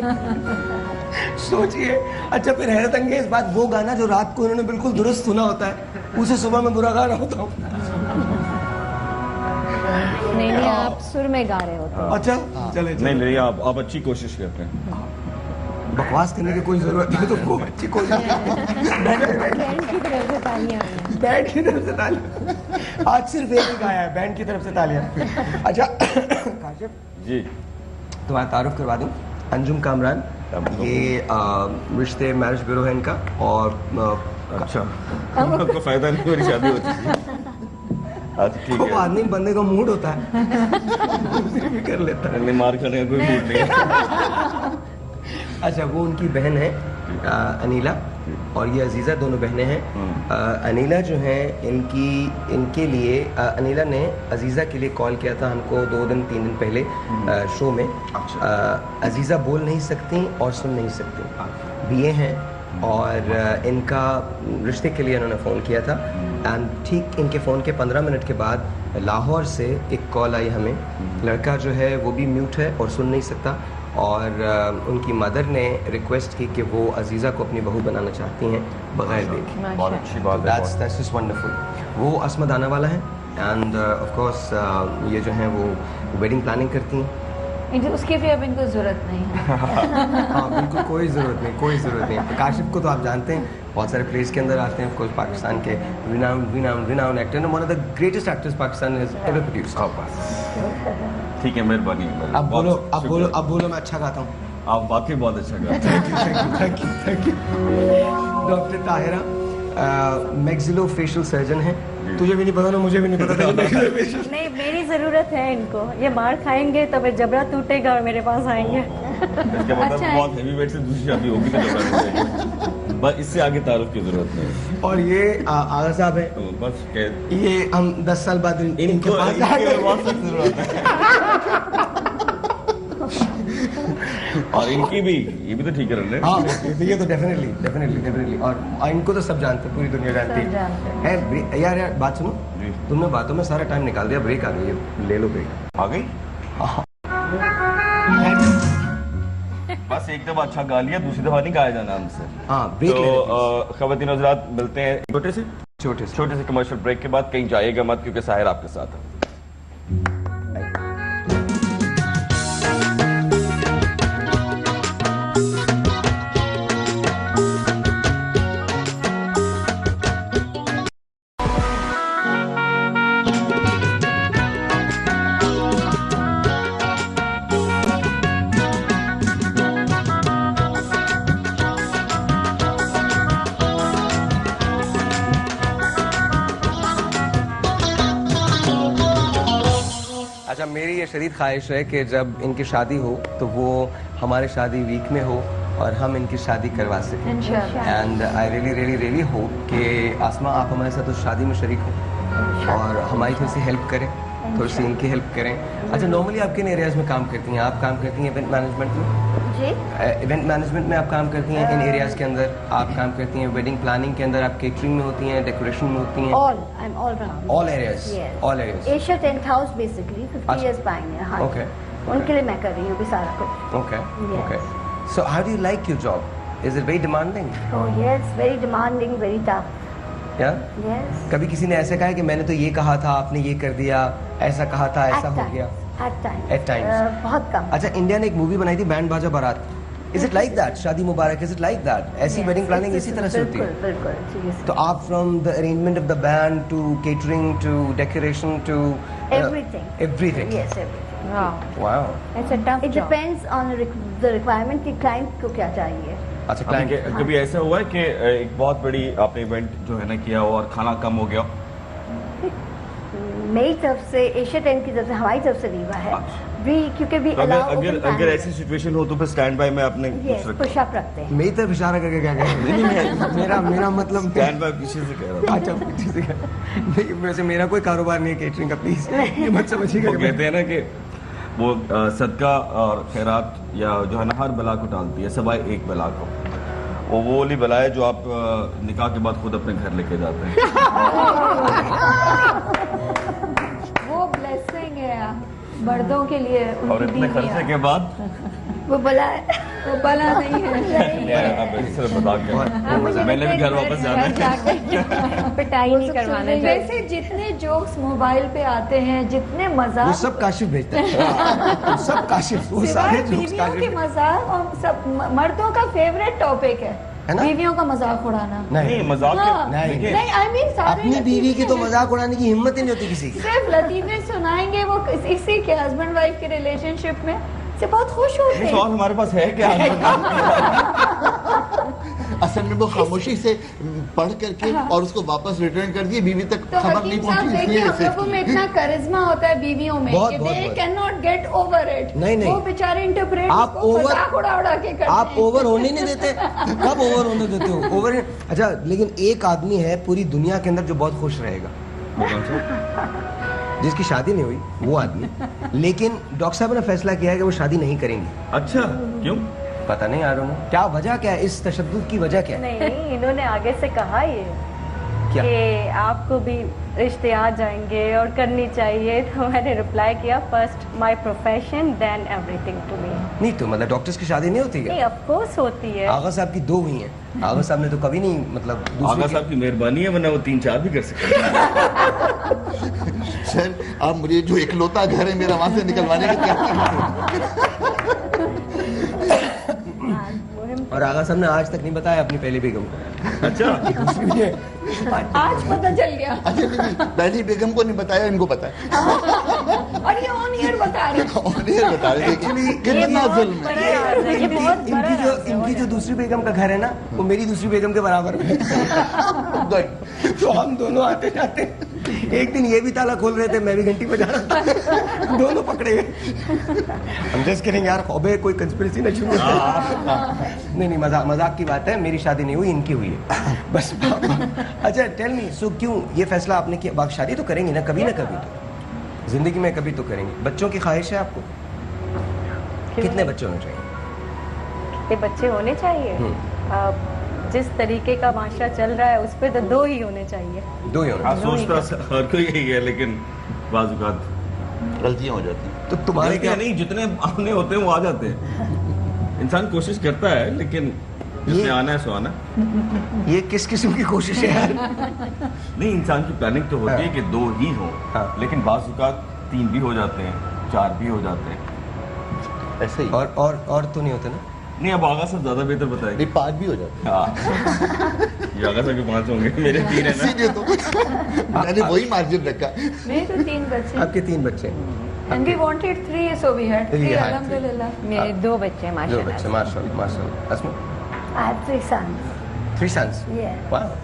सोचिए। अच्छा, फिर हैरत अंगेज बात, वो गाना जो रात को उन्होंने बिल्कुल दुरुस्त सुना होता है, उसे सुबह में बुरा गा रहा होता हूँ। नहीं, आप सुर में गा रहे होते हैं। अच्छा, चले। नहीं, आप अच्छी कोशिश करते हैं। बकवास करने की कोई जरूरत नहीं, तो वो अच्छी कोशिश। बैंड की तरफ से तालियां। बैंड की तरफ से तालियां। आज सिर्फ एक ही गाया है, बैंड की तरफ से तालियां। अच्छा काशिफ जी, तुम्हारा तारुफ करवा दूं। अंजुम कामरान, ये रिश्ते मैरिज ब्यूरो है इनका। और अच्छा, आपको फायदा नहीं, मेरी शादी होती है। अच्छा ठीक है। आदमी बंदे का मूड होता है, भी कर लेता है। मार करने का कोई मूड नहीं है। अच्छा, वो उनकी बहन है अनीला, और ये अजीज़ा, दोनों बहनें हैं। अनीला जो है इनके लिए अनीला ने अजीज़ा के लिए कॉल किया था हमको 2-3 दिन पहले शो में। अजीज़ा बोल नहीं सकती और सुन नहीं सकती, बीए हैं, और इनका रिश्ते के लिए इन्होंने फ़ोन किया था। एंड ठीक इनके फ़ोन के 15 मिनट के बाद लाहौर से एक कॉल आई हमें। लड़का जो है वो भी म्यूट है और सुन नहीं सकता, और उनकी मदर ने रिक्वेस्ट की कि वो अजीज़ा को अपनी बहू बनाना चाहती हैं बगैर देखे। बहुत अच्छी बात है। That's just wonderful. वो असमत आना वाला है, एंड ऑफ कोर्स ये जो है वो वेडिंग प्लानिंग करती हैं। उसकी भी अब इनको जरूरत नहीं है। हाँ बिल्कुल, कोई ज़रूरत नहीं, कोई ज़रूरत नहीं। काशिफ को तो आप जानते हैं, बहुत सारे प्लेस के अंदर आते हैं, ऑफ कोर्स पाकिस्तान के renowned actor, one of the greatest actors Pakistan has ever produced. ठीक है, मेहरबानी। अब बोलो, मैं अच्छा गाता हूँ। आप वाकई बहुत अच्छा गाते हैं। Thank you. Doctor Tahira maxillofacial surgeon है। तुझे भी नहीं पता ना, मुझे भी नहीं पता। नहीं, मेरी जरूरत है इनको। ये मार खाएंगे तो फिर जबड़ा टूटेगा और मेरे पास आएंगे। इसका मतलब बहुत हेवी वेट से दूसरी शादी होगी तो जबड़ा टूटेगा। बस इससे आगे तारुफ की जरूरत नहीं। और ये आगा साहब है, बस ये हम 10 साल बाद इनके पास बहुत सख्त जरूरत है। और इनकी भी, ये भी तो ठीक है। हाँ, ये तो डेफिनेटली। और इनको तो सब जानते हैं, पूरी दुनिया जानती है। यार बात सुनो, तुमने बातों में सारा टाइम निकाल दिया। ब्रेक आ गई है, ले लो ब्रेक। आ गई? बस एक दफा अच्छा गा लिया, दूसरी दफा नहीं गाया जाना हमसे। हाँ, ब्रेक तो खवातीन हज़रात मिलते हैं छोटे से कमर्शियल ब्रेक के बाद। कहीं जाइएगा मत, क्योंकि साहिर आपके साथ है। अच्छा, मेरी ये शदीद ख्वाहिश है कि जब इनकी शादी हो तो वो हमारे शादी वीक में हो और हम इनकी शादी करवा सकें। एंड आई रियली होप कि आसमा आप हमारे साथ उस शादी में शरीक हो और हमारी थोड़ी सी हेल्प करें, थोड़ी सी इनकी हेल्प करें। अच्छा, नॉर्मली आप किन एरियाज में काम करती हैं? आप काम करती हैं इवेंट मैनेजमेंट में? जी, इवेंट मैनेजमेंट में आप काम करती हैं। इन एरियाज के अंदर आप काम करती हैं। वेडिंग प्लानिंग के अंदर आप केटरिंग में होती हैं, डेकोरेशन में होती हैं? All areas. Asia tent house basically 50 years pioneer। Okay, उनके लिए मैं कर रही हूँ भी सारा कुछ। Okay. So how do you like your job? Is it very demanding? Oh yes, very demanding, very tough. Yes. कभी किसी ने ऐसे कहा है कि मैंने तो ये कहा था, आपने ये कर दिया, ऐसा कहा था, ऐसा हो गया? At times. बहुत कम। अच्छा, इंडिया ने एक मूवी बनाई थी बैंड बाजा बारात। Is it like that? शादी मुबारक, इज इट लाइक दैट? ऐसी वेडिंग प्लानिंग इसी तरह से होती है? बिल्कुल। तो आप from the arrangement of the band to catering to decoration to everything. Yes, everything. Wow. It's a tough job. It depends on the requirement कि client को क्या चाहिए। अच्छा, क्लाइंट कभी ऐसा हुआ है कि एक बहुत बड़ी आपने इवेंट जो है ना किया और खाना कम हो गया? मेरी तरफ से, एशिया टेंट की तरफ से, हमारी तरफ से नहीं हुआ है भी, क्योंकि भी अगर ऐसी सिचुएशन हो तो फिर स्टैंड बाय में आपने पुश अप रखते हैं। मेरी तरफ इशारा करके क्या कह मेरा मतलब स्टैंड बाय पीछे से कह रहा था। अच्छा, पीछे से नहीं, वैसे मेरा कोई कारोबार नहीं है केटरिंग का, प्लीज ये मत समझिएगा। कहते हैं ना कि वो सदका और खैरात या जो है ना हर बला को टालती है, सवाए एक बला को। वो वाली बला है जो आप निकाह के बाद खुद अपने घर लेके जाते हैं। वो ब्लेसिंग है मर्दों के लिए, और इतने खर्चे के बाद वो बला है, वो बला नहीं है। मैंने भी घर वापस जाना है, पिटाई नहीं करवाना। वैसे जितने जोक्स मोबाइल पे आते हैं, जितने मजाक, वो सब काशिफ भेजता है। सब काशिफ, वो सारे जोक्स बीवियों के मजाक, और सब मर्दों का फेवरेट टॉपिक है बीवियों का मजाक उड़ाना। नहीं, मजाक नहीं, आई मीन अपनी बीवी की तो मजाक उड़ाने की हिम्मत ही नहीं होती किसी की। सिर्फ लतीफे सुनाएंगे वो इसी के हस्बैंड वाइफ के रिलेशनशिप में से बहुत खुश होते हैं। और हमारे पास है क्या? असल में वो खामोशी से पढ़ करके और उसको वापस रिटर्न कर दिए, बीवी तक तो खबर नहीं पहुंची, इसलिए हम लोगों में इतना करिश्मा होता है बीवियों में कि they can not get over it. नहीं वो बेचारे इंटरप्रेट आप ओवर उड़ा के करते आप ओवर होने नहीं देते। कब ओवर होने देते हो? ओवर अच्छा, लेकिन एक आदमी है पूरी दुनिया के अंदर जो बहुत खुश रहेगा, जिसकी शादी नहीं हुई वो आदमी, लेकिन डॉक्टर साहब ने फैसला किया है कि वो शादी नहीं करेंगे। अच्छा, क्यों? पता नहीं, आ रहा हूँ क्या वजह क्या है, इस तशद्दुद की वजह क्या है? नहीं, इन्होंने आगे से कहा ये क्या? कि आपको भी रिश्ते आ जाएंगे और करनी चाहिए, तो मैंने रिप्लाई किया first my profession then everything to me. नहीं तो मतलब डॉक्टर्स की शादी नहीं होती है? नहीं, ऑफ कोर्स होती है। आगा साहब की 2 हुई हैं, आगा साहब ने तो कभी नहीं, मतलब आगा साहब की मेहरबानी है, वरना वो 3-4 भी कर सकते हैं। सर आप मुझे जो इकलौता घर है मेरा वहां से निकलवाने की क्या? और आगा साहब ने आज तक नहीं बताया अपनी पहली बेगम को। अच्छा, दूसरी भी है। आज पता चल गया। अच्छा नहीं, पहली बेगम को नहीं बताया, इनको बताया। और ये ऑन एयर बता रहे हैं। ऑन एयर बता रहे हैं कितना जुल्म है। इनकी जो दूसरी बेगम का घर है ना, वो मेरी दूसरी बेगम के बराबर है। तो हम दोनों आते जाते, एक दिन ये भी ताला खोल रहे थे, मैं भी घंटी बजा रहा था, दोनों पकड़े गए। हम जस्ट करेंगे यार, अबे कोई कंस्पिरेसी ना शुरू हो। नहीं, मजाक की बात है, मेरी शादी नहीं हुई, इनकी हुई है बस। अच्छा टेल मी, सो क्यों ये फैसला आपने किया? बाकी शादी तो करेंगे ना कभी तो जिंदगी में, कभी तो करेंगे। बच्चों की ख्वाहिश है आपको? कितने बच्चे होने चाहिए? कितने बच्चे होने चाहिए? जिस तरीके का माशरा चल रहा है उस पे तो 2 ही होने चाहिए। 2 ही होने? सोचता हर कोई यही है, लेकिन बाज़-औक़ात गलतियां हो जाती हैं। तो तुम्हारे क्या नहीं, जितने अपने होते हैं वो आ जाते हैं। इंसान कोशिश करता है, लेकिन जिसने आना है सो आना। ये किस किस्म की कोशिश है यार? नहीं, इंसान की प्लानिंग तो होती है कि 2 ही हो, लेकिन बाज़-औक़ात 3 भी हो जाते हैं, 4 भी हो जाते हैं, ऐसे ही। और तो नहीं होते ना? नहीं, अब आगा सब ज्यादा बेहतर बताएंगे। 5 भी हो जाते हैं। हाँ, आगा सब के 5 होंगे, मेरे 3 है ना। इसीलिए तो मैंने वही मार्जिन रखा। मेरे तो 3 बच्चे। आपके 3 बच्चे? And we wanted 3, so we had 3, alhamdulillah. मेरे 2 बच्चे माशाल्लाह। 2 बच्चे माशाल्लाह। अस्मा? I have 3 sons. 3 sons? Yeah.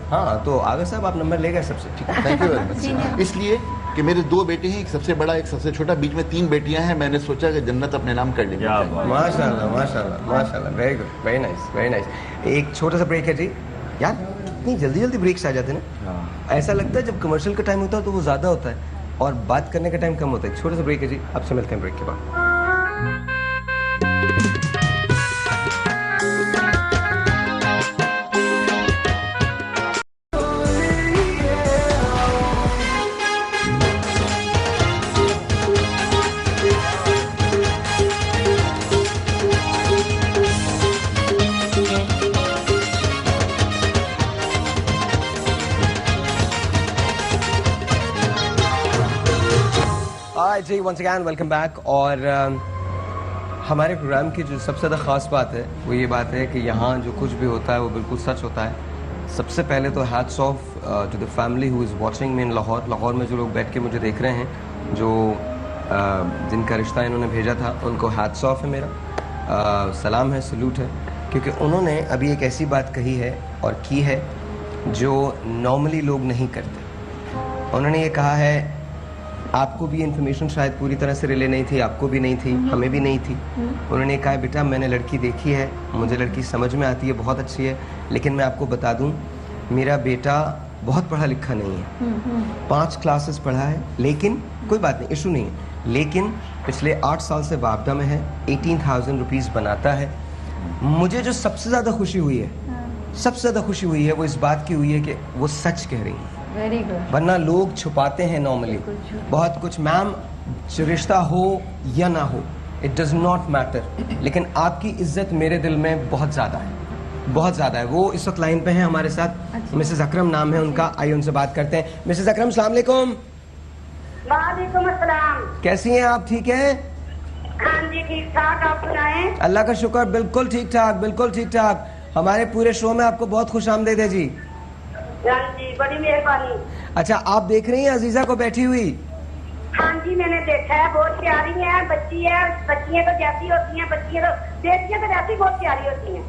हाँ, तो आगा साहब आप नंबर ले गए सबसे, ठीक है, थैंक यू वेरी मच। इसलिए कि मेरे 2 बेटे हैं, एक सबसे बड़ा एक सबसे छोटा, बीच में 3 बेटियां हैं, मैंने सोचा कि जन्नत अपने नाम कर लेंगे। माशाल्लाह, वेरी गुड, वेरी नाइस। एक छोटा सा ब्रेक है जी यार, इतनी जल्दी ब्रेक्स आ जाते हैं ना। ऐसा लगता है जब कमर्शियल का टाइम होता है तो वो ज्यादा होता है और बात करने का टाइम कम होता है। छोटा सा ब्रेक है जी, आपसे मिलते हैं ब्रेक के बाद। जी वंस अगेन वेलकम बैक। और हमारे प्रोग्राम की जो सबसे ज़्यादा ख़ास बात है वो ये बात है कि यहाँ जो कुछ भी होता है वो बिल्कुल सच होता है। सबसे पहले तो hats off to the family who is watching me in Lahore में जो लोग बैठ के मुझे देख रहे हैं, जो जिनका रिश्ता इन्होंने भेजा था, उनको हैट्स ऑफ है मेरा, सलाम है, सल्यूट है, क्योंकि उन्होंने अभी एक ऐसी बात कही है और की है जो नॉर्मली लोग नहीं करते। उन्होंने ये कहा है, आपको भी इन्फॉर्मेशन शायद पूरी तरह से रिले नहीं थी, आपको भी नहीं थी, हमें भी नहीं थी। उन्होंने कहा, बेटा मैंने लड़की देखी है, मुझे लड़की समझ में आती है, बहुत अच्छी है, लेकिन मैं आपको बता दूं मेरा बेटा बहुत पढ़ा लिखा नहीं है, 5 क्लासेस पढ़ा है, लेकिन कोई बात नहीं, इशू नहीं है, लेकिन पिछले 8 साल से वापडा में है, 18,000 रुपीज़ बनाता है। मुझे जो सबसे ज़्यादा खुशी हुई है, सबसे ज़्यादा खुशी हुई है वो इस बात की हुई है कि वो सच कह रही है। Very good. वरना लोग छुपाते हैं नॉर्मली बहुत कुछ। मैम, रिश्ता हो या ना हो, इट डज नॉट मैटर, लेकिन आपकी इज्जत मेरे दिल में बहुत ज़्यादा है, बहुत ज़्यादा है। वो इस वक्त लाइन पे हैं हमारे साथ, मिसेस अकरम नाम है उनका, आइए उनसे बात करते हैं। मिसेस अकरम, अस्सलाम वालेकुम। वालेकुम अस्सलाम। कैसी हैं आप? ठीक हैं? हाँ जी, ठीक ठाक, आप सुनाएं? अल्लाह का शुक्र, बिल्कुल ठीक ठाक, बिल्कुल ठीक ठाक। हमारे पूरे शो में आपको बहुत खुश आमदीद है जी। जी, बड़ी मेहरबानी। अच्छा, आप देख रही हैं अजीजा को बैठी हुई? हाँ जी, मैंने देखा है, बहुत प्यारी है, बच्ची है, बच्चियां तो जैसी होती हैं, बच्चियां तो बेटियां तो जैसी बहुत प्यारी होती हैं।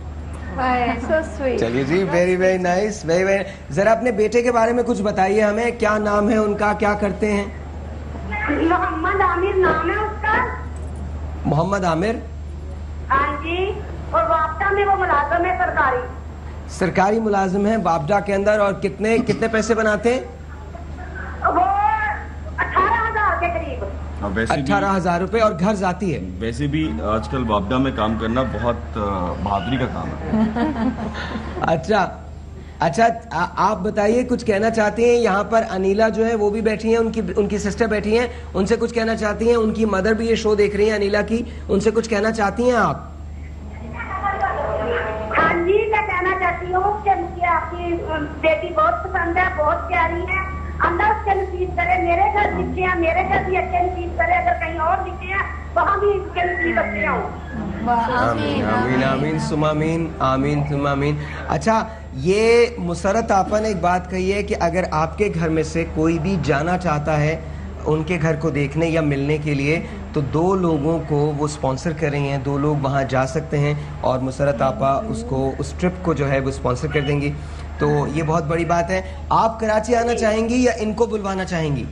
So sweet. चलिए जी, very very nice, very very. जरा अपने बेटे के बारे में कुछ बताइए हमें, क्या नाम है उनका, क्या करते हैं? मोहम्मद आमिर नाम है उसका। मोहम्मद आमिर। हाँ जी, और वापटा में वो मुलाजिम है सरकारी। सरकारी मुलाजिम है वापडा के अंदर। और कितने कितने पैसे बनाते हैं? वो 18,000 के करीब। 18,000 रुपए। और घर जाती है? वैसे भी आजकल वापडा में काम करना बहुत बहादुरी का काम है। अच्छा, आप बताइए, कुछ कहना चाहती हैं? यहाँ पर अनिला जो है वो भी बैठी हैं, उनकी सिस्टर बैठी हैं, उनसे कुछ कहना चाहती हैं? उनकी मदर भी ये शो देख रही हैं अनिला की, उनसे कुछ कहना चाहती हैं आप? हाँ जी, मैं कहना चाहती हूँ कि मुझे आपकी बेटी बहुत पसंद है, बहुत प्यारी है। अल्लाह उसके नसीब करे, मेरे घर दिखे हैं, मेरे घर भी अच्छे नसीब करे, अगर कहीं और दिखे हैं वहाँ भी इसके नसीब अच्छे हों। आमीन आमीन आमीन सुम आमीन, आमीन सुम आमीन। अच्छा, ये मुसरत आपा ने एक बात कही है कि अगर आपके घर में से कोई भी जाना चाहता है उनके घर को देखने या मिलने के लिए, तो 2 लोगों को वो स्पॉन्सर कर रही हैं, 2 लोग वहाँ जा सकते हैं और मुसरत आपा उसको, उस ट्रिप को जो है वो स्पॉन्सर कर देंगी। तो ये बहुत बड़ी बात है। आप कराची आना चाहेंगी या इनको बुलवाना चाहेंगी?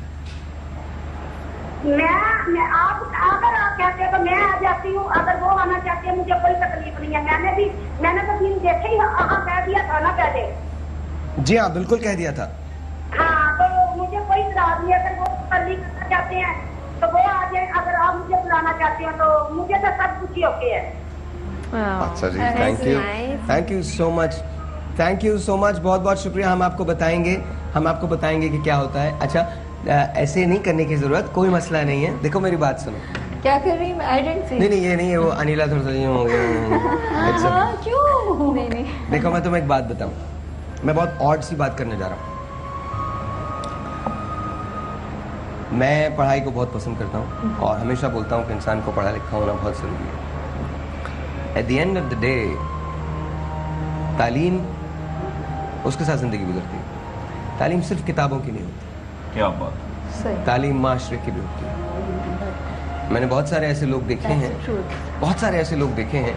मैं आप अगर आप कहते हैं तो मैं आ जाती हूँ, अगर वो आना चाहती है मुझे कोई तकलीफ नहीं है। मैंने तो फिल्म देखे ही कह दिया था ना पहले। जी हाँ, बिल्कुल कह दिया था। हाँ, तो मुझे कोई इतराज नहीं है। अगर वो तकलीफ करना चाहते हैं तो वो आ जाए, अगर आप मुझे बुलाना चाहते हैं तो मुझे तो सब कुछ ही ओके है। अच्छा जी, thank you so much, thank you so much, बहुत बहुत शुक्रिया। हम आपको बताएंगे कि क्या होता है। अच्छा, ऐसे नहीं करने की जरूरत, कोई मसला नहीं है। देखो मेरी बात सुनो। क्या कर रही हूँ? I didn't see. नहीं, ये नहीं है, वो अनिला थोड़ा सा यूं हो गया। क्यों? नहीं। देखो, मैं तुम्हें एक बात बताऊं, मैं बहुत ऑड सी बात करने जा रहा हूँ। मैं पढ़ाई को बहुत पसंद करता हूँ और हमेशा बोलता हूँ कि इंसान को पढ़ा लिखा होना बहुत जरूरी है। At the end of the day तालीम उसके साथ जिंदगी गुजरती है। तालीम सिर्फ किताबों की नहीं होती। क्या बात। तालीम माशरे की भी होती है। मैंने बहुत सारे ऐसे लोग देखे हैं,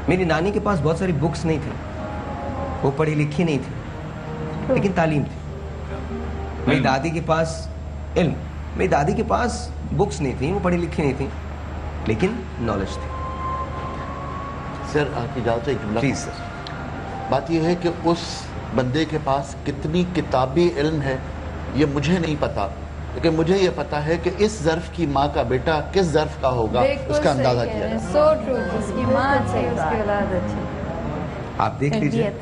मेरी नानी के पास बहुत सारी बुक्स नहीं थी, वो पढ़ी लिखी नहीं थी, लेकिन तालीम थी। मेरी दादी के पास इल्म, मेरी दादी के पास बुक्स नहीं थी, वो पढ़ी लिखी नहीं थी, लेकिन नॉलेज थी। सर, आपकी इजाज़त है? Please sir. बात यह है कि उस बंदे के पास कितनी किताबी इल्म है ये मुझे नहीं पता, लेकिन मुझे ये पता है कि इस ज़र्फ की माँ का बेटा किस ज़र्फ का होगा, उसका अंदाजा किया है। सो ट्रू, उसकी माँ अच्छी, उसकी औलाद अच्छी। आप देख लीजिए,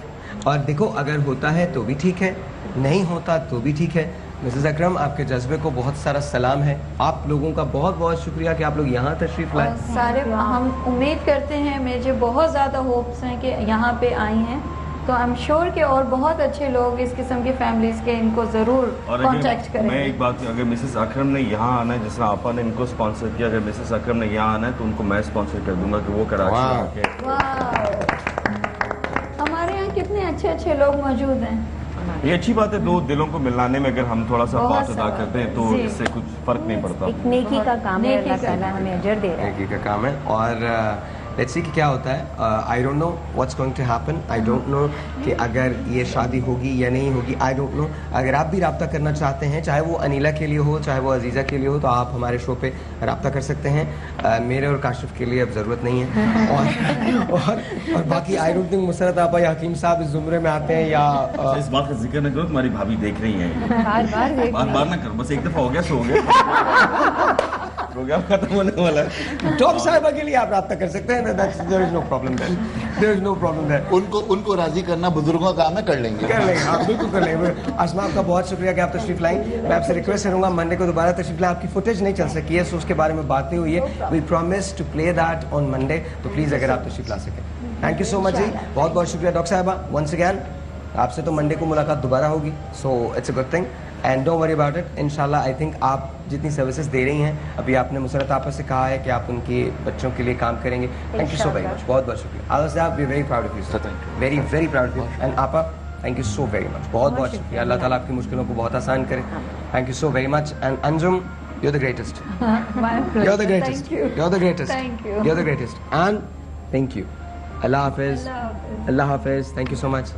और देखो अगर होता है तो भी ठीक है, नहीं होता तो भी ठीक है। मिसेस अकरम, आपके जज्बे को बहुत सारा सलाम है। आप लोगों का बहुत बहुत शुक्रिया कि आप लोग यहाँ तशरीफ लाए। सारे हम उम्मीद करते हैं, मुझे बहुत ज़्यादा होप्स हैं कि यहाँ पे आई हैं, तो आई एम श्योर कि और बहुत अच्छे लोग इस किस्म की फैमिलीज के इनको ज़रूर कांटेक्ट करेंगे। मैं एक बात, अगर मिसेस अकरम ने यहाँ आना है, जिस आपा ने इनको स्पॉन्सर किया, अगर मिसेस अकरम ने यहाँ आना है तो उनको मैं स्पॉन्सर कर दूंगा कि वो कराची आके। हमारे यहाँ कितने अच्छे अच्छे लोग मौजूद हैं। ये अच्छी बात है, 2 दिलों को मिलाने में अगर हम थोड़ा सा पास अदा करते हैं तो इससे कुछ फर्क नहीं पड़ता। एक नेकी का काम है, अल्लाह ताला हमें अजर दे रहा है। नेकी का काम है। और लेट्स सी कि क्या होता है। I don't know what's going to happen. I don't know कि अगर ये शादी होगी या नहीं होगी। I don't know. अगर आप भी रब्ता करना चाहते हैं, चाहे वो अनिला के लिए हो, चाहे वो अजीज़ा के लिए हो, तो आप हमारे शो पे रब्ता कर सकते हैं। मेरे और काशिफ के लिए अब ज़रूरत नहीं है। और बाकी आई डोंट थिंक मुसरत आपा या हकीम साहब इस जुमरे में आते हैं या इस बात का जिक्र न करो, तुम्हारी भाभी देख रही है। बार ना करो, बस एक दफ़ा हो गया सो गया, प्रोग्राम खत्म होने वाला है। टॉप साहिबा के लिए आप रब्ता कर सकते हैं। There is no problem there. There is no problem there. उनको राजी करना बुजुर्गों का काम है, कर लेंगे। हाँ, बिल्कुल कर लेंगे। आसमा, आपका बहुत शुक्रिया कि आप तशरीफ लाई। मैं आपसे रिक्वेस्ट करूंगा, मंडे को दोबारा तशरीफ लाए। आपकी फुटेज नहीं चल सकी है, सो उसके बारे में बात नहीं हुई है। We promise to play that on Monday, तो प्लीज अगर आप तशरीफ ला सकें। थैंक यू सो मच जी, बहुत बहुत शुक्रिया डॉक्टर साहिबा। वंस अगैन आपसे तो मंडे को मुलाकात दोबारा होगी, so it's a good thing and don't worry about it. इंशाल्लाह आई थिंक आप जितनी सर्विसेज दे रही हैं, अभी आपने मुसरत आपा से कहा है कि आप उनके बच्चों के लिए काम करेंगे। Thank you so very much, बहुत बहुत शुक्रिया। आला साहब, we very proud of you sir, very very proud of you. And आपा, thank you so very much, बहुत बहुत शुक्रिया। अल्लाह ताला आपकी मुश्किलों को बहुत आसान करे। Thank you so very much. And Anjum, you're the greatest. You're the greatest. You're the greatest. Thank you. You're the greatest. And thank you. Allah Hafiz. Allah Hafiz. Thank you so much.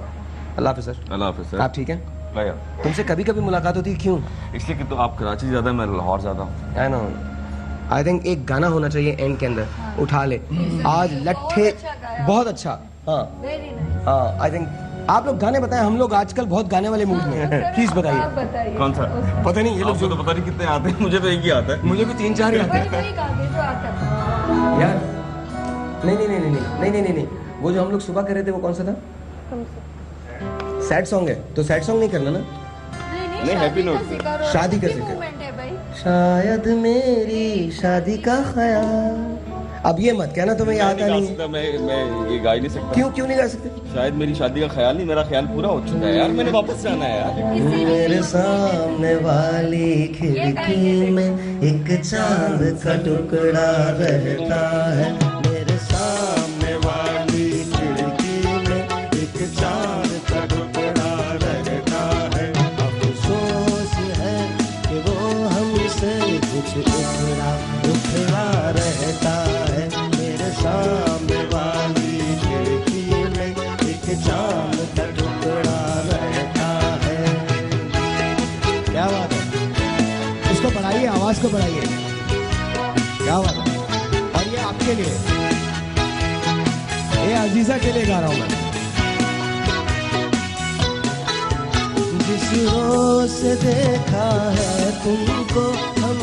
Allah Hafiz sir. Allah Hafiz sir. आप ठीक हैं? भैया तुमसे कभी कभी मुलाकात होती है, क्यों? इसलिए कि तो आप कराची ज़्यादा, मैं लाहौर ज़्यादा हूँ। I know. आई थिंक एक गाना होना चाहिए एंड के अंदर, उठा ले आज लट्ठे। बहुत अच्छा। हाँ हाँ, आई थिंक आप लोग गाने बताएं, हम लोग आजकल बहुत गाने वाले मूड में हैं। प्लीज बताइए। कौन सा? पता नहीं, ये लोग तो पता नहीं कितने आते हैं, मुझे तो एक ही आता है। मुझे भी 3-4 ही आते हैं यार। नहीं, वो जो हम लोग सुबह कर रहे थे वो कौन सा था? सैड सॉन्ग है, तो सैड सॉन्ग नहीं करना ना। नहीं, हैप्पी नोट। शादी का जिक्र। शायद मेरी शादी का ख्याल। अब ये मत कहना तुम्हें याद नहीं। मैं ये गा ही नहीं सकता। क्यों नहीं गा सकते? शायद मेरी शादी का ख्याल नहीं, मेरा ख्याल पूरा हो चुका है यार, मैंने वापस जाना है यार। मेरे सामने वाली खिड़की में एक चांद का टुकड़ा रहता है। मेरे सामने वाली खिड़की में एक चांद का टुकड़ा रहता है। अफसोस है कि वो हमसे कुछ उखड़ा रहता है। मेरे सामने वाली खिड़की में एक चांद का टुकड़ा रहता है। क्या बात है? उसको बढ़ाइए, आवाज को बढ़ाइए। क्या बात है? और ये आपके लिए, ये अजीजा के लिए गा रहा हूं मैं। जिस रोज से देखा है तुमको हम